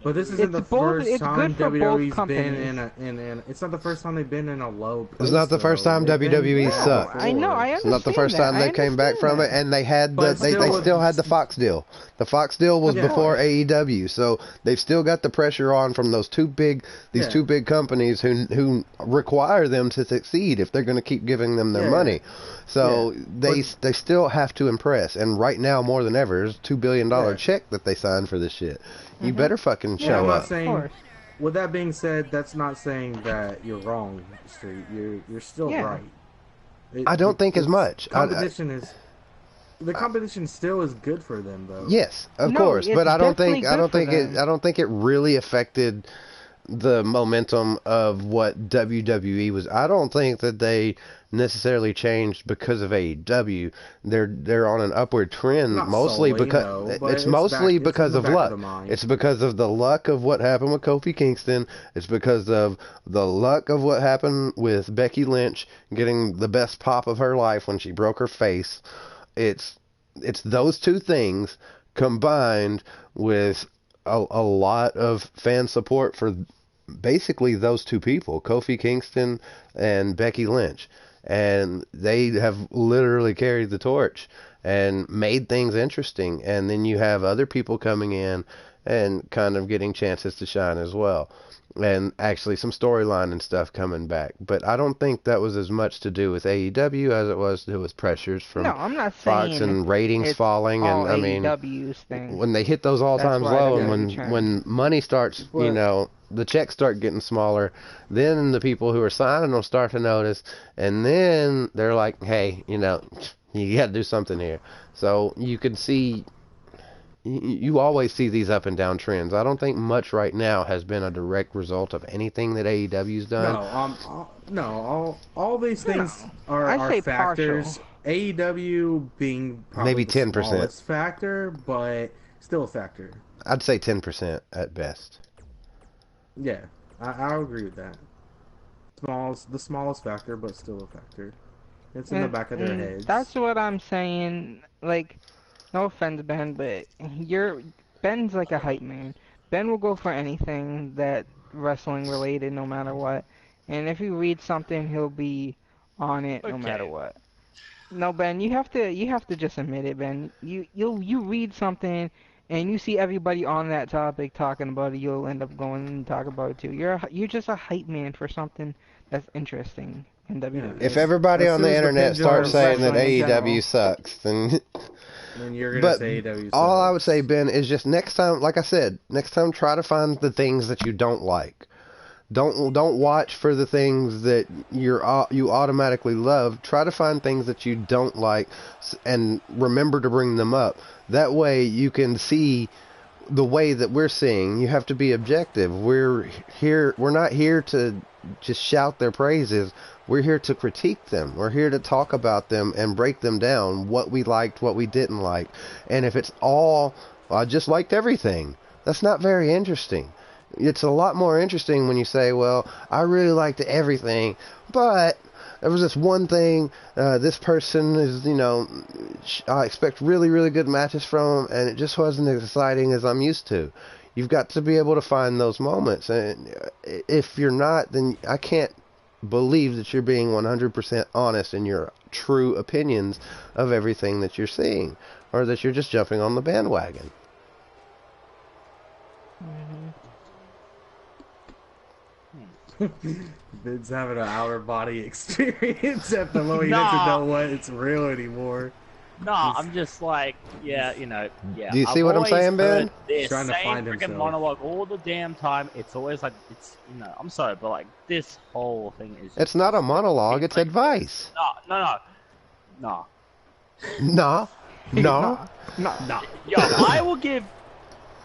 But this isn't the first time WWE's been in it's not the first time they've been in a low place. It's not the first time WWE sucked. I know, I understand. It's not the first time they came back from it, and they had they still had the Fox deal. The Fox deal was before AEW, so they've still got the pressure on from those two big companies who require them to succeed if they're going to keep giving them their money. So they still have to impress, and right now more than ever, there's a $2 billion check that they signed for this shit. You better fucking show I'm not up. Saying, with that being said, that's not saying that you're wrong, Street. You're still right. I don't think as much. The competition still is good for them, though. Yes, of course, but I don't think it really affected the momentum of what WWE was. I don't think that they necessarily changed because of AEW. They're on an upward trend, mostly because it's mostly because of luck. It's because of the luck of what happened with Kofi Kingston. It's because of the luck of what happened with Becky Lynch getting the best pop of her life when she broke her face. It's those two things combined with a lot of fan support for basically those two people, Kofi Kingston and Becky Lynch. And they have literally carried the torch and made things interesting. And then you have other people coming in and kind of getting chances to shine as well. And actually some storyline and stuff coming back. But I don't think that was as much to do with AEW as it was to do with pressures from Fox and ratings falling. And I mean, when they hit those all-time low and when money starts, you know, the checks start getting smaller, then the people who are signing them start to notice, and then they're like, hey, you know, you got to do something here. So you can see, you always see these up and down trends. I don't think much right now has been a direct result of anything that AEW's done. All these things are factors. Partial. AEW being probably maybe 10%. The smallest factor, but still a factor. I'd say 10% at best. Yeah, I'll agree with that. The smallest factor, but still a factor. It's in the back of their heads. That's what I'm saying. Like, no offense, Ben, but Ben's like a hype man. Ben will go for anything that wrestling related, no matter what. And if he reads something, he'll be on it no matter what. No, Ben, you have to just admit it, Ben. You read something and you see everybody on that topic talking about it, you'll end up going and talk about it too. You're just a hype man for something that's interesting. in WWE. If everybody on the internet starts saying that AEW sucks, then you're gonna say AEW sucks. All I would say, Ben, is just next time, like I said, next time try to find the things that you don't like. Don't watch for the things that you automatically love. Try to find things that you don't like and remember to bring them up. That way you can see the way that we're seeing. You have to be objective. We're not here to just shout their praises. We're here to critique them. We're here to talk about them and break them down, what we liked, what we didn't like. And if it's all, I just liked everything, that's not very interesting. It's a lot more interesting when you say, well, I really liked everything, but there was this one thing, this person is, I expect really, really good matches from him, and it just wasn't as exciting as I'm used to. You've got to be able to find those moments, and if you're not, then I can't believe that you're being 100% honest in your true opinions of everything that you're seeing, or that you're just jumping on the bandwagon. Ben's having an outer body experience at the moment. He doesn't know what it's real anymore. No, I'm just like, yeah. Do you see what I'm saying, Ben? This trying to find freaking monologue all the damn time. It's always like, I'm sorry, but like this whole thing is. It's not a monologue. It's like, advice. No. No. Yo, I will give.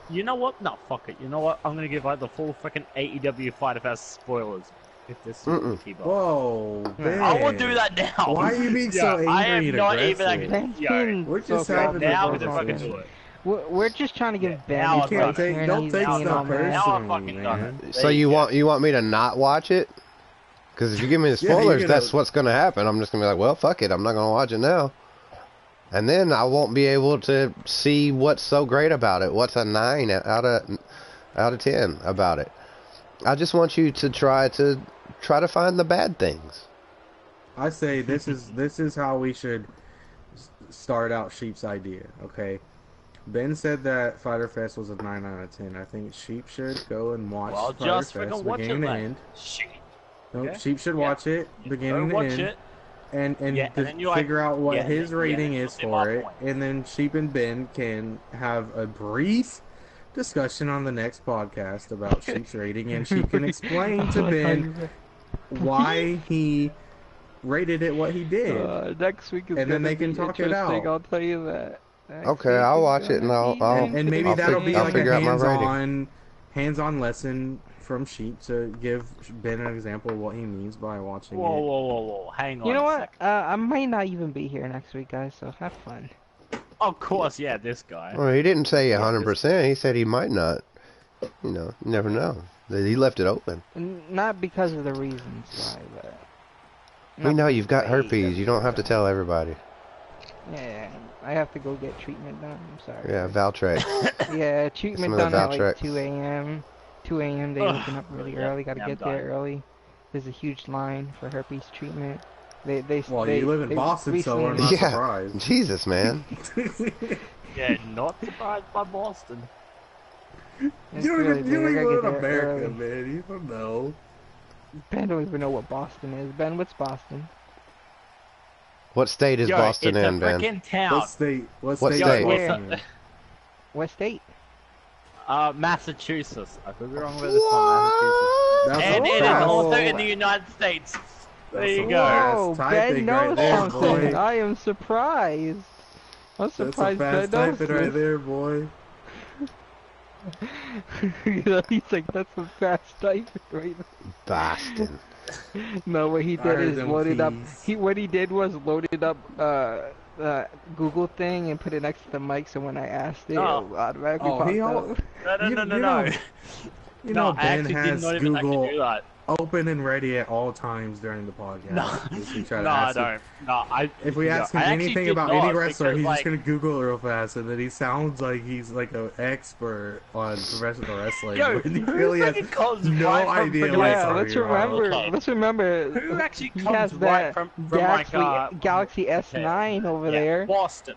You know what? No, fuck it. You know what? I'm gonna give like the full freaking AEW Fighter Fest spoilers if this keep up. Whoa, man. I will do that now. Why are you being so angry? I am not even. We're just having now. We're fucking do it. We're just trying to give Ben. Don't take stuff personally, man. So you want me to not watch it? Because if you give me the spoilers, that's what's gonna happen. I'm just gonna be like, well, fuck it. I'm not gonna watch it now. And then I won't be able to see what's so great about it. What's a 9 out of 10 about it? I just want you to try to find the bad things. I say this is how we should start out Sheep's idea. Okay, Ben said that Fighter Fest was a 9 out of 10. I think Sheep should go and watch Fighter Fest beginning to end. Sheep should watch it beginning to end. And then you figure out what his rating is for it, and then Sheep and Ben can have a brief discussion on the next podcast about Sheep's rating, and she can explain to Ben why he rated it what he did. Next week is and then they can talk it out. I'll tell you that. Okay, I'll watch it and and maybe that'll be like a hands-on lesson from Sheep to give Ben an example of what he means by watching it. Whoa, hang on. You know what? I might not even be here next week, guys, so have fun. Of course, yeah, this guy. Well, he didn't say 100%. He said he might not. You never know. He left it open. Not because of the reasons why, but... We know you've got herpes. You don't have to tell everybody. Yeah, I have to go get treatment done. I'm sorry. Yeah, Valtrex. Yeah, treatment done at like 2 a.m. 2 a.m. They open up really early. Gotta get there early. There's a huge line for herpes treatment. You live in Boston, so we're not surprised. Jesus, man. Yeah, not surprised by Boston. You don't even live in America, man. You don't know. Ben don't even know what Boston is. Ben, what's Boston? What state is Boston in, Ben? It's a freaking town. What state? What state? Massachusetts. I could be wrong with this one. Massachusetts. And it is also in the United States. There you go. Whoa, Ben knows something. I am surprised. I'm surprised Ben knows typing right there, boy. He's like, that's a fast typing right there. Boston. No, what he did is loaded up. What he did was loaded up Google thing and put it next to the mic, so when I asked it, it automatically popped up. No. You know, Ben has Google open and ready at all times during the podcast. If we ask him anything about any wrestler, he's just gonna Google it real fast, and then he sounds like he's like an expert on professional wrestling. Yo, but he really has no idea. Let's remember. Who actually he comes has right that from Galaxy S9 over there. Boston,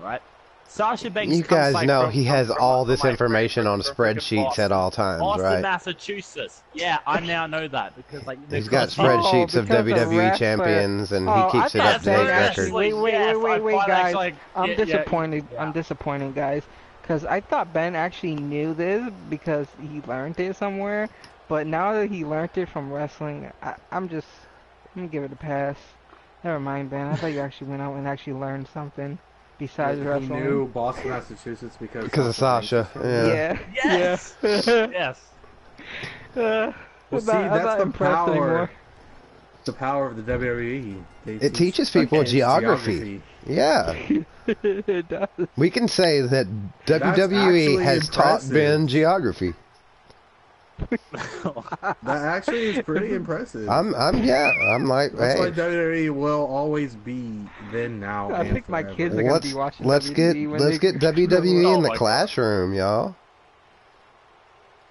right? Sasha Banks. You guys like know from, he has from, all from, this from, information on from spreadsheets at all times, Boston, right? Massachusetts. Yeah, I now know that because like He's got because- spreadsheets of because a WWE wrestler- champions, and Oh, he keeps I it thought up to Ben his actually- record. Wait, guys. Actually, I'm disappointed. yeah. I'm disappointed, guys, because I thought Ben actually knew this because he learned it somewhere. But now that he learned it from wrestling, I'm gonna give it a pass. Never mind, Ben. I thought you actually went out and actually learned something besides He wrestling. knew Boston, Massachusetts because of Sasha. Yeah. Yes. Yeah. Yes. Well, see, I'm that's not the impressed power. anymore. The power of the WWE. It teaches people kids geography. Yeah. It does. We can say that WWE actually has taught impressive. Ben geography. That actually is pretty impressive. I'm like, That's why hey, WWE will always be then, now, I and think my forever. kids are gonna be watching let's get WWE when let's they get WWE Oh in the my classroom, y'all.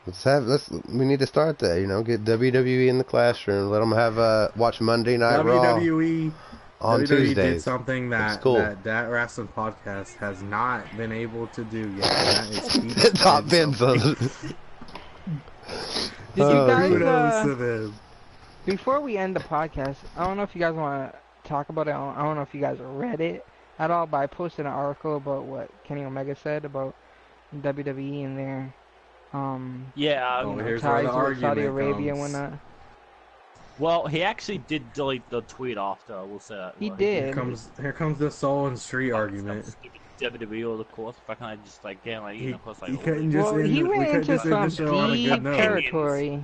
We need to start that, get WWE in the classroom. Let them have watch Monday Night Raw WWE on WWE Tuesdays. did something It's that cool. that Wrasslin podcast has not been able to do yet. And that is Top Ben something. Did you guys, Kudos to them. before we end the podcast, I don't know if you guys want to talk about it. I don't know if you guys read it at all, but I posted an article about what Kenny Omega said about WWE and their Yeah. Here's where ties the with Saudi argument Arabia comes. and whatnot. Well, he actually did delete the tweet after. We'll say that. He Well, did. Here comes the Soul and Street argument. WWE, of course. If I can, just like get like He, of course, like he couldn't just Well, end he the- we went couldn't into just end the some show on a deep good note. territory.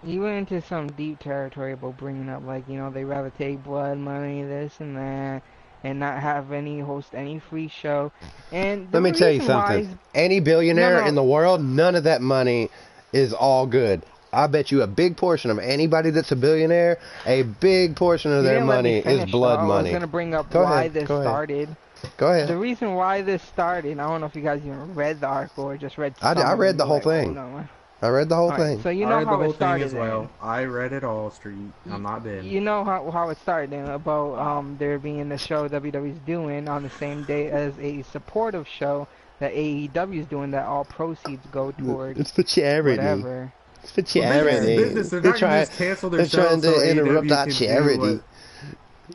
He went into some deep territory about bringing up, like, they rather take blood money, this and that, and not have host any free show. And Let me tell you reason why something. is- Any billionaire No. in the world, none of that money is all good. I bet you a big portion of anybody that's a billionaire, a big portion of You their didn't let me money finish, is blood though. I money. was gonna bring up Go why ahead, this go ahead. started. Go ahead. The reason why this started, I don't know if you guys even read the article or just read. I some read the of it, whole like, thing. no. I read the whole Alright, thing. so you I know read the how whole it started. thing as well. I read it all, Street. I'm not Ben. You know how it started then, about there being the show WWE's doing on the same day as a supportive show that AEW is doing, that all proceeds go toward It's for charity. whatever. It's for charity. Business. They're not gonna just cancel their They're trying show so to interrupt AEW our can do charity. what-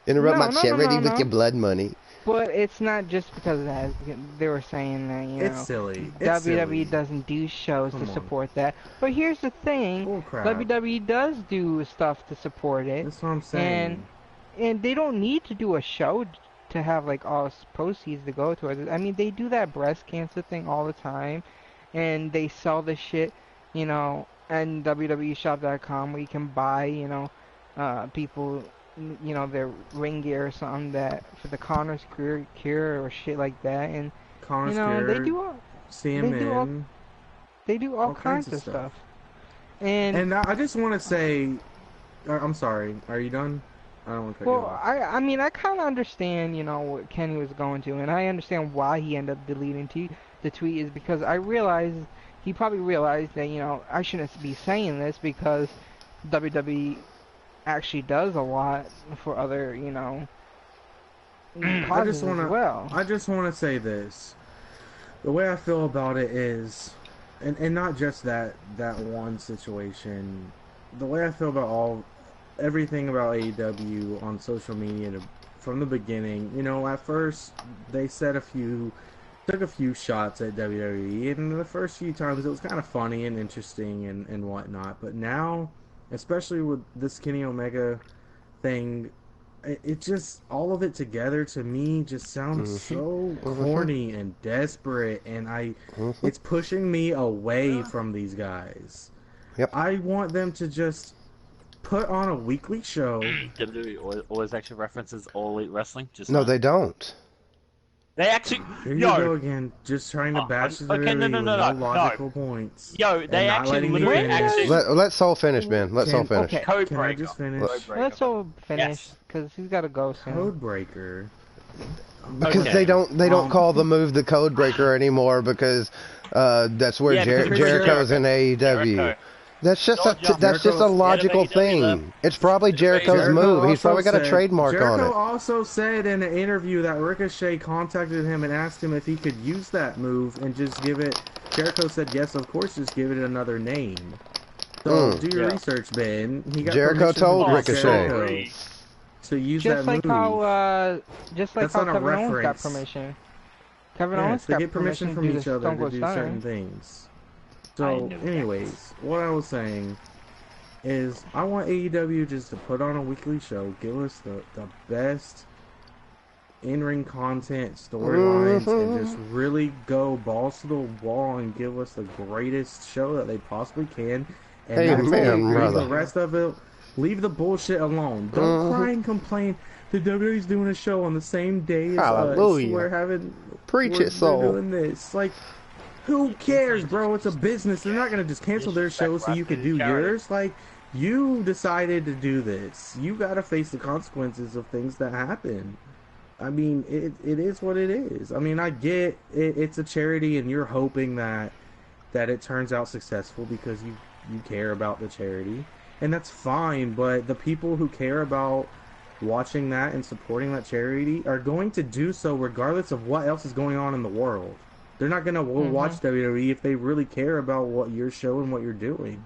Interrupt No, my no, charity no, with no. your blood money. But it's not just because of that. They were saying that, It's silly. It's WWE silly. doesn't do shows Come to on. support that. But here's the thing, Bull crap. WWE does do stuff to support it. That's what I'm saying. And they don't need to do a show to have like all proceeds to go towards it. I mean, they do that breast cancer thing all the time, and they sell the shit, and WWEshop.com, where you can buy, people, their ring gear or something that for the Connor's cure or shit like that, and Connor's they Cure, do all CMN. they do all kinds of stuff. And I just want to say, I'm sorry. Are you done? I don't want to cut you well, off. I mean, I kind of understand, what Kenny was going to, and I understand why he ended up deleting the tweet, is because he probably realized that, I shouldn't be saying this because WWE actually does a lot for other, causes as well. I just want to say this. The way I feel about it is, and not just that one situation. The way I feel about everything about AEW on social media from the beginning. At first they took a few shots at WWE, and the first few times it was kind of funny and interesting and whatnot. But now, especially with this Kenny Omega thing, it just, all of it together to me just sounds so corny and desperate, and it's pushing me away from these guys. Yep. I want them to just put on a weekly show. WWE always actually references All Elite Wrestling. No, they don't. They actually. Here you go again, just trying to bash the okay, no, with logical points. Yo, they not actually letting me literally finish. actually. Let Soul finish, man. Let Soul finish. Okay. Code Can I breaker. just finish? Let's all finish, Yes. because he's got to go soon. Codebreaker. Because Okay. they don't call the move the code breaker anymore, because that's where Yeah, because Jericho's in AEW. Jericho. That's just a logical thing. It's probably Jericho's move. He's probably got a trademark on it. Jericho also said in an interview that Ricochet contacted him and asked him if he could use that move and just give it. Jericho said yes, of course, just give it another name. So do your research, Ben. He got Jericho told Ricochet to use that move. Just like how Kevin Owens got permission. Kevin Owens got permission from each other to do certain things. So, anyways, what I was saying is I want AEW just to put on a weekly show, give us the best in-ring content, storylines, and just really go balls to the wall and give us the greatest show that they possibly can. And leave the rest of it, leave the bullshit alone. Don't cry and complain. The WWE's doing a show on the same day as us. We're doing this. Like, who cares, bro? It's a business. They're not gonna just cancel their show so you can do yours. Like, you decided to do this. You gotta face the consequences of things that happen. I mean, it is what it is. I mean, I get it, it's a charity and you're hoping that it turns out successful because you care about the charity. And that's fine, but the people who care about watching that and supporting that charity are going to do so regardless of what else is going on in the world. They're not going to watch WWE if they really care about what your show and what you're doing.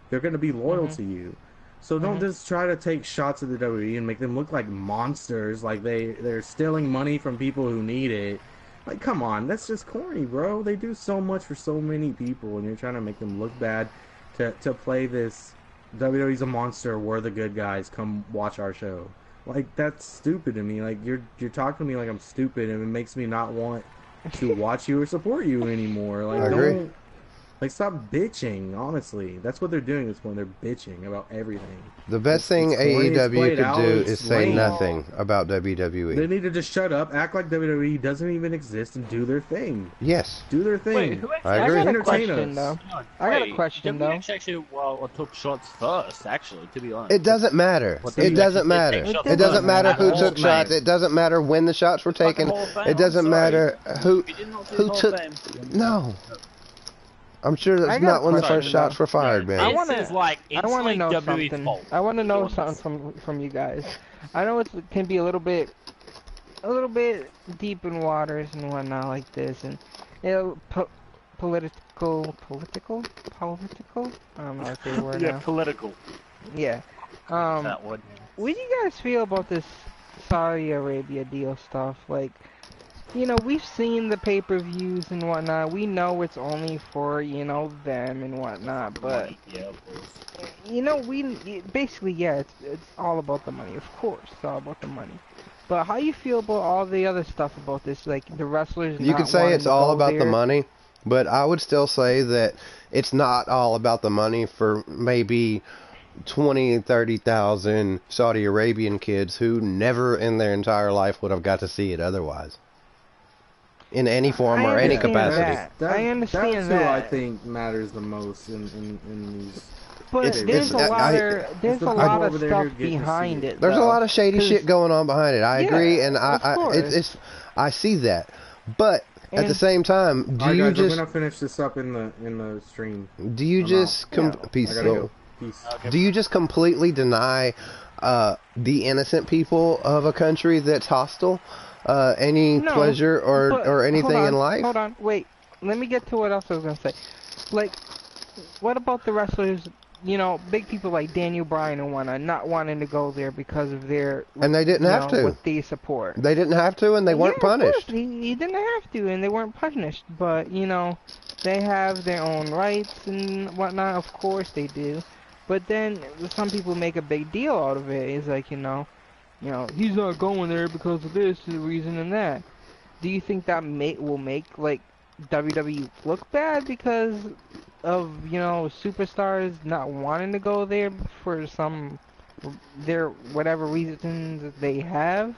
They're going to be loyal to you. So don't just try to take shots at the WWE and make them look like monsters, like they're stealing money from people who need it. Like, come on, that's just corny, bro. They do so much for so many people, and you're trying to make them look bad to play this WWE's a monster, we're the good guys, come watch our show. Like, that's stupid to me. Like, you're talking to me like I'm stupid, and it makes me not want to watch you or support you anymore. Like, don't, like, stop bitching, honestly. That's what they're doing at this point. They're bitching about everything. The best thing AEW could do is say nothing about WWE. They need to just shut up, act like WWE doesn't even exist, and do their thing. Yes. Do their thing. Wait, I agree. I got a question, though. I got a question, though. Actually, took shots first, actually, to be honest. It doesn't matter. It doesn't matter. It doesn't matter who took shots. It doesn't matter when the shots were taken. It doesn't matter who took... No. I'm sure that's not when the first shots were fired, man. I want to know something. I want to know something from you guys. I know it can be a little bit deep in waters and whatnot like this, and political. I don't know if they were now. Political. Yeah. That one. What do you guys feel about this Saudi Arabia deal stuff? Like, you know, we've seen the pay-per-views and whatnot. We know it's only for, you know, them and whatnot, but, you know, basically, yeah, it's all about the money. Of course, it's all about the money. But how you feel about all the other stuff about this, like the wrestlers? You could say it's all about the money, but I would still say that it's not all about the money for maybe 20,000, 30,000 Saudi Arabian kids who never in their entire life would have got to see it otherwise. In any form or any capacity. I understand that's that. Who I think matters the most in these. But there's a lot of stuff behind it. There's a lot of shady shit going on behind it. I agree, and I see that. But at the same time, do you just? I'm gonna finish this up in the stream. Do you just Peace. Do you just completely deny the innocent people of a country that's hostile? Any pleasure or anything in life? Hold on, wait. Let me get to what else I was gonna say. Like, what about the wrestlers? You know, big people like Daniel Bryan and whatnot, not wanting to go there because of their and they didn't have to. What they support. They didn't have to, and they weren't punished. He didn't have to, and they weren't punished. But you know, they have their own rights and whatnot. Of course they do. But then some people make a big deal out of it. It's like, you know, he's not going there because of this reason and that. Do you think that will make, like, WWE look bad because of, you know, superstars not wanting to go there for their whatever reasons that they have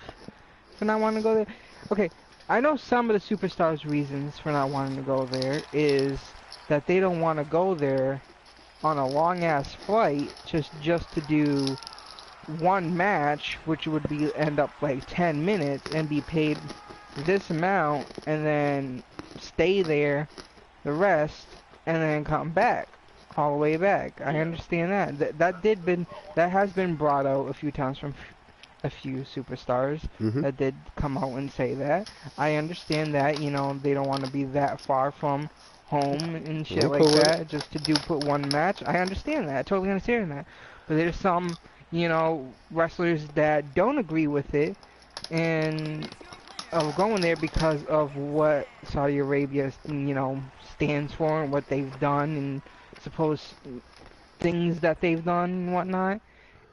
for not wanting to go there? Okay, I know some of the superstars' reasons for not wanting to go there is that they don't want to go there on a long-ass flight just to do one match, which would end up like 10 minutes and be paid this amount, and then stay there the rest and then come back. all the way back. I understand that. That has been brought out a few times from a few superstars that did come out and say that. I understand that, you know, they don't want to be that far from home and shit like that just to put one match. I understand that. I totally understand that. But there's some, you know, wrestlers that don't agree with it and of going there because of what Saudi Arabia, you know, stands for and what they've done and supposed things that they've done and whatnot.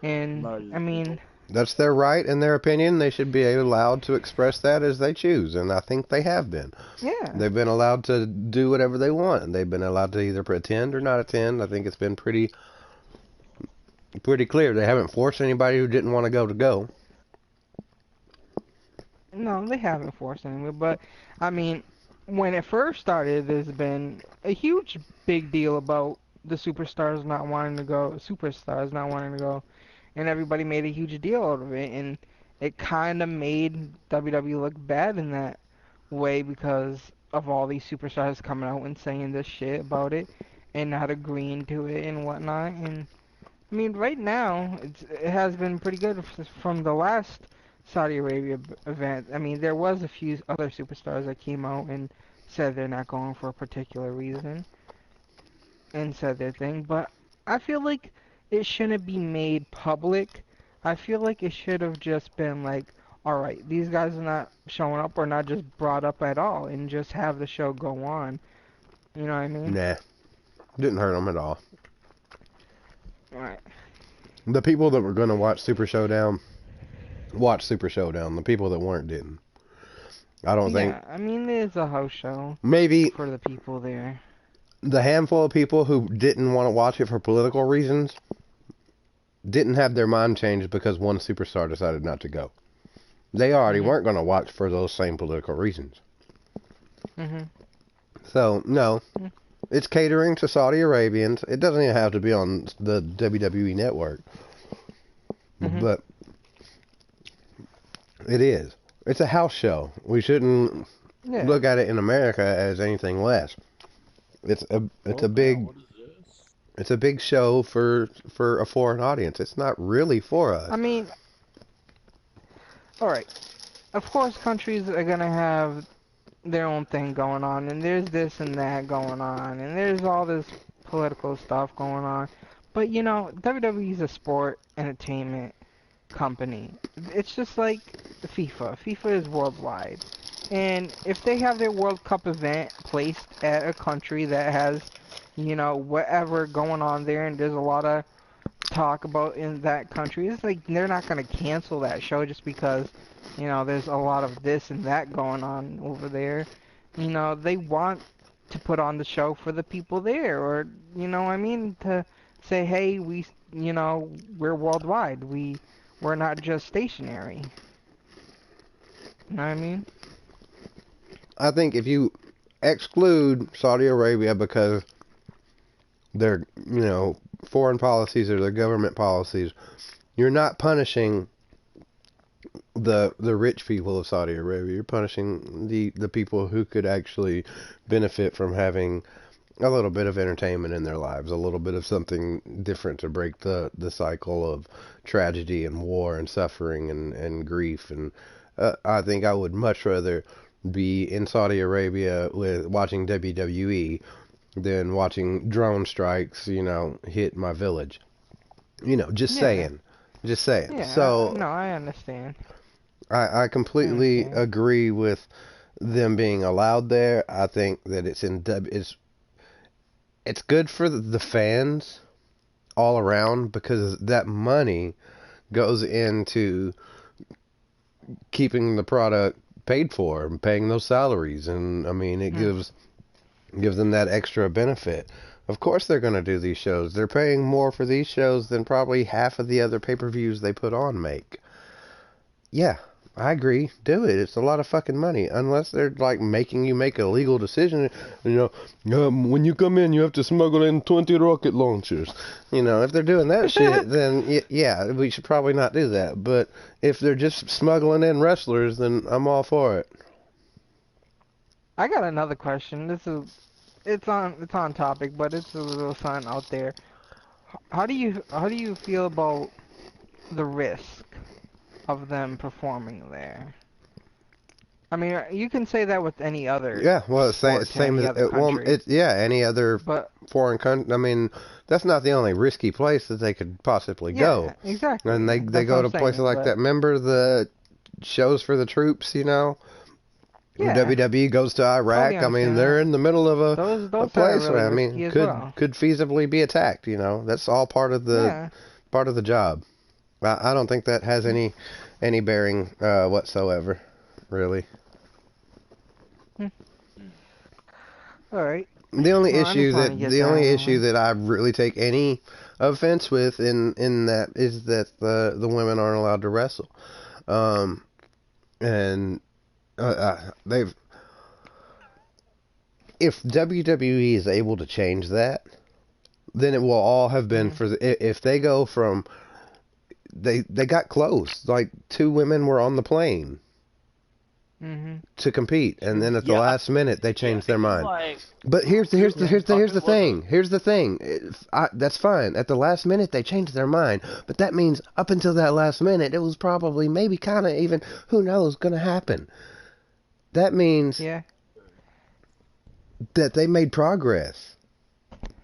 And I mean, that's their right and their opinion. They should be allowed to express that as they choose, and I think they have been. Yeah. They've been allowed to do whatever they want, and they've been allowed to either attend or not attend. I think it's been pretty clear. They haven't forced anybody who didn't want to go. No, they haven't forced anyone, but I mean, when it first started, there's been a huge big deal about the superstars not wanting to go, and everybody made a huge deal out of it, and it kind of made WWE look bad in that way because of all these superstars coming out and saying this shit about it and not agreeing to it and whatnot. And I mean, right now it has been pretty good from the last Saudi Arabia event. I mean, there was a few other superstars that came out and said they're not going for a particular reason and said their thing, but I feel like it shouldn't be made public. I feel like it should have just been like, alright, these guys are not showing up or not just brought up at all and just have the show go on. You know what I mean? Nah. Didn't hurt them at all. Right. The people that were going to watch Super Showdown watched Super Showdown. The people that weren't didn't. I don't think... Yeah, I mean, it's a house show. Maybe... for the people there. The handful of people who didn't want to watch it for political reasons didn't have their mind changed because one superstar decided not to go. They already weren't going to watch for those same political reasons. So, no. It's catering to Saudi Arabians. It doesn't even have to be on the WWE network. But it is. It's a house show. We shouldn't look at it in America as anything less. It's a big show for a foreign audience. It's not really for us. I mean, alright. Of course, countries are going to have their own thing going on, and there's this and that going on, and there's all this political stuff going on. But, you know, WWE is a sport entertainment company. It's just like FIFA. FIFA is worldwide. And if they have their World Cup event placed at a country that has, you know, whatever going on there, and there's a lot of talk about in that country, it's like they're not going to cancel that show just because, you know, there's a lot of this and that going on over there. You know, they want to put on the show for the people there, or, you know what I mean, to say, hey, we, you know, we're worldwide. We're not just stationary. You know what I mean? I think if you exclude Saudi Arabia because their, you know, foreign policies or their government policies, you're not punishing the rich people of Saudi Arabia. You're punishing the people who could actually benefit from having a little bit of entertainment in their lives, a little bit of something different to break the cycle of tragedy and war and suffering and grief. And I think I would much rather be in Saudi Arabia with watching WWE than watching drone strikes, you know, hit my village. You know, just saying. Yeah, so no, I understand. I completely agree with them being allowed there. I think that it's good for the fans all around because that money goes into keeping the product paid for and paying those salaries, and I mean it gives them that extra benefit. Of course they're going to do these shows. They're paying more for these shows than probably half of the other pay-per-views they put on make. Yeah, I agree. Do it. It's a lot of fucking money. Unless they're like making you make a legal decision. You know, when you come in, you have to smuggle in 20 rocket launchers. You know, if they're doing that shit, then yeah, we should probably not do that. But if they're just smuggling in wrestlers, then I'm all for it. I got another question. This is it's on topic, but it's a little something out there. How do you feel about the risk of them performing there? I mean, you can say that with any other Yeah, well, it's sport, same any as other country. any other But foreign country. I mean, that's not the only risky place that they could possibly go. yeah, exactly. And they That's go what to I'm places saying, like that. but Remember the shows for the troops, you know? When yeah, WWE goes to totally Iraq, I mean, understand they're that. in the middle of a Those are place really where, I risky mean, as well. could feasibly be attacked, you know? That's all part of Yeah. the job. I don't think that has any bearing whatsoever, really. All right. The only Well, I just issue wanted to that get that out of the way. I really take any offense with in that is that the women aren't allowed to wrestle. Um, and they've if WWE is able to change that, then it will all have been Mhm. for if they go from they got close, like 2 women were on the plane Mhm. to compete, and then at the Yeah, last minute they yeah. I changed their think it's mind. like But here's who the fucking was thing. it? Here's the thing. That's fine. At the last minute, they changed their mind. But that means up until that last minute, it was probably maybe kind of even who knows going to happen. That means Yeah. that they made progress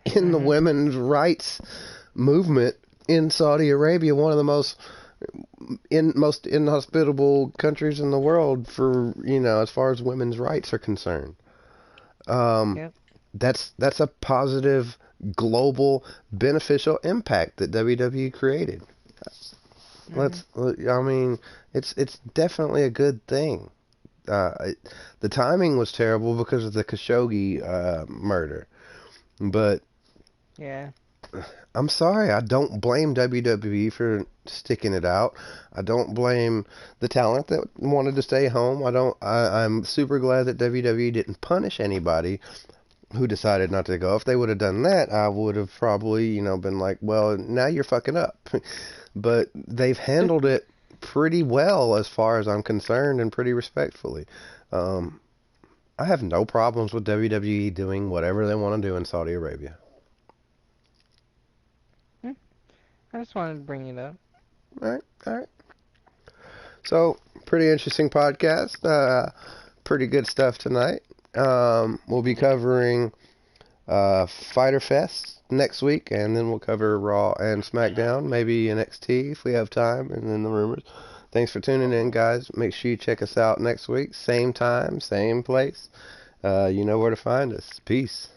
in the Mhm. women's rights movement in Saudi Arabia, one of the most inhospitable countries in the world for as far as women's rights are concerned. Um, Yep. that's a positive global beneficial impact that WWE created. Mhm. I mean, it's definitely a good thing. The timing was terrible because of the Khashoggi murder, but Yeah. I'm sorry, I don't blame WWE for sticking it out. I don't blame the talent that wanted to stay home. I'm super glad that WWE didn't punish anybody who decided not to go. If they would have done that, I would have probably, been like, well, now you're fucking up. But they've handled it pretty well as far as I'm concerned and pretty respectfully. Um, I have no problems with WWE doing whatever they want to do in Saudi Arabia. I just wanted to bring it up. All right, all right. So, pretty interesting podcast. Pretty good stuff tonight. We'll be covering Fighter Fest next week, and then we'll cover Raw and SmackDown, maybe NXT if we have time, and then the rumors. Thanks for tuning in, guys. Make sure you check us out next week. Same time, same place. You know where to find us. Peace.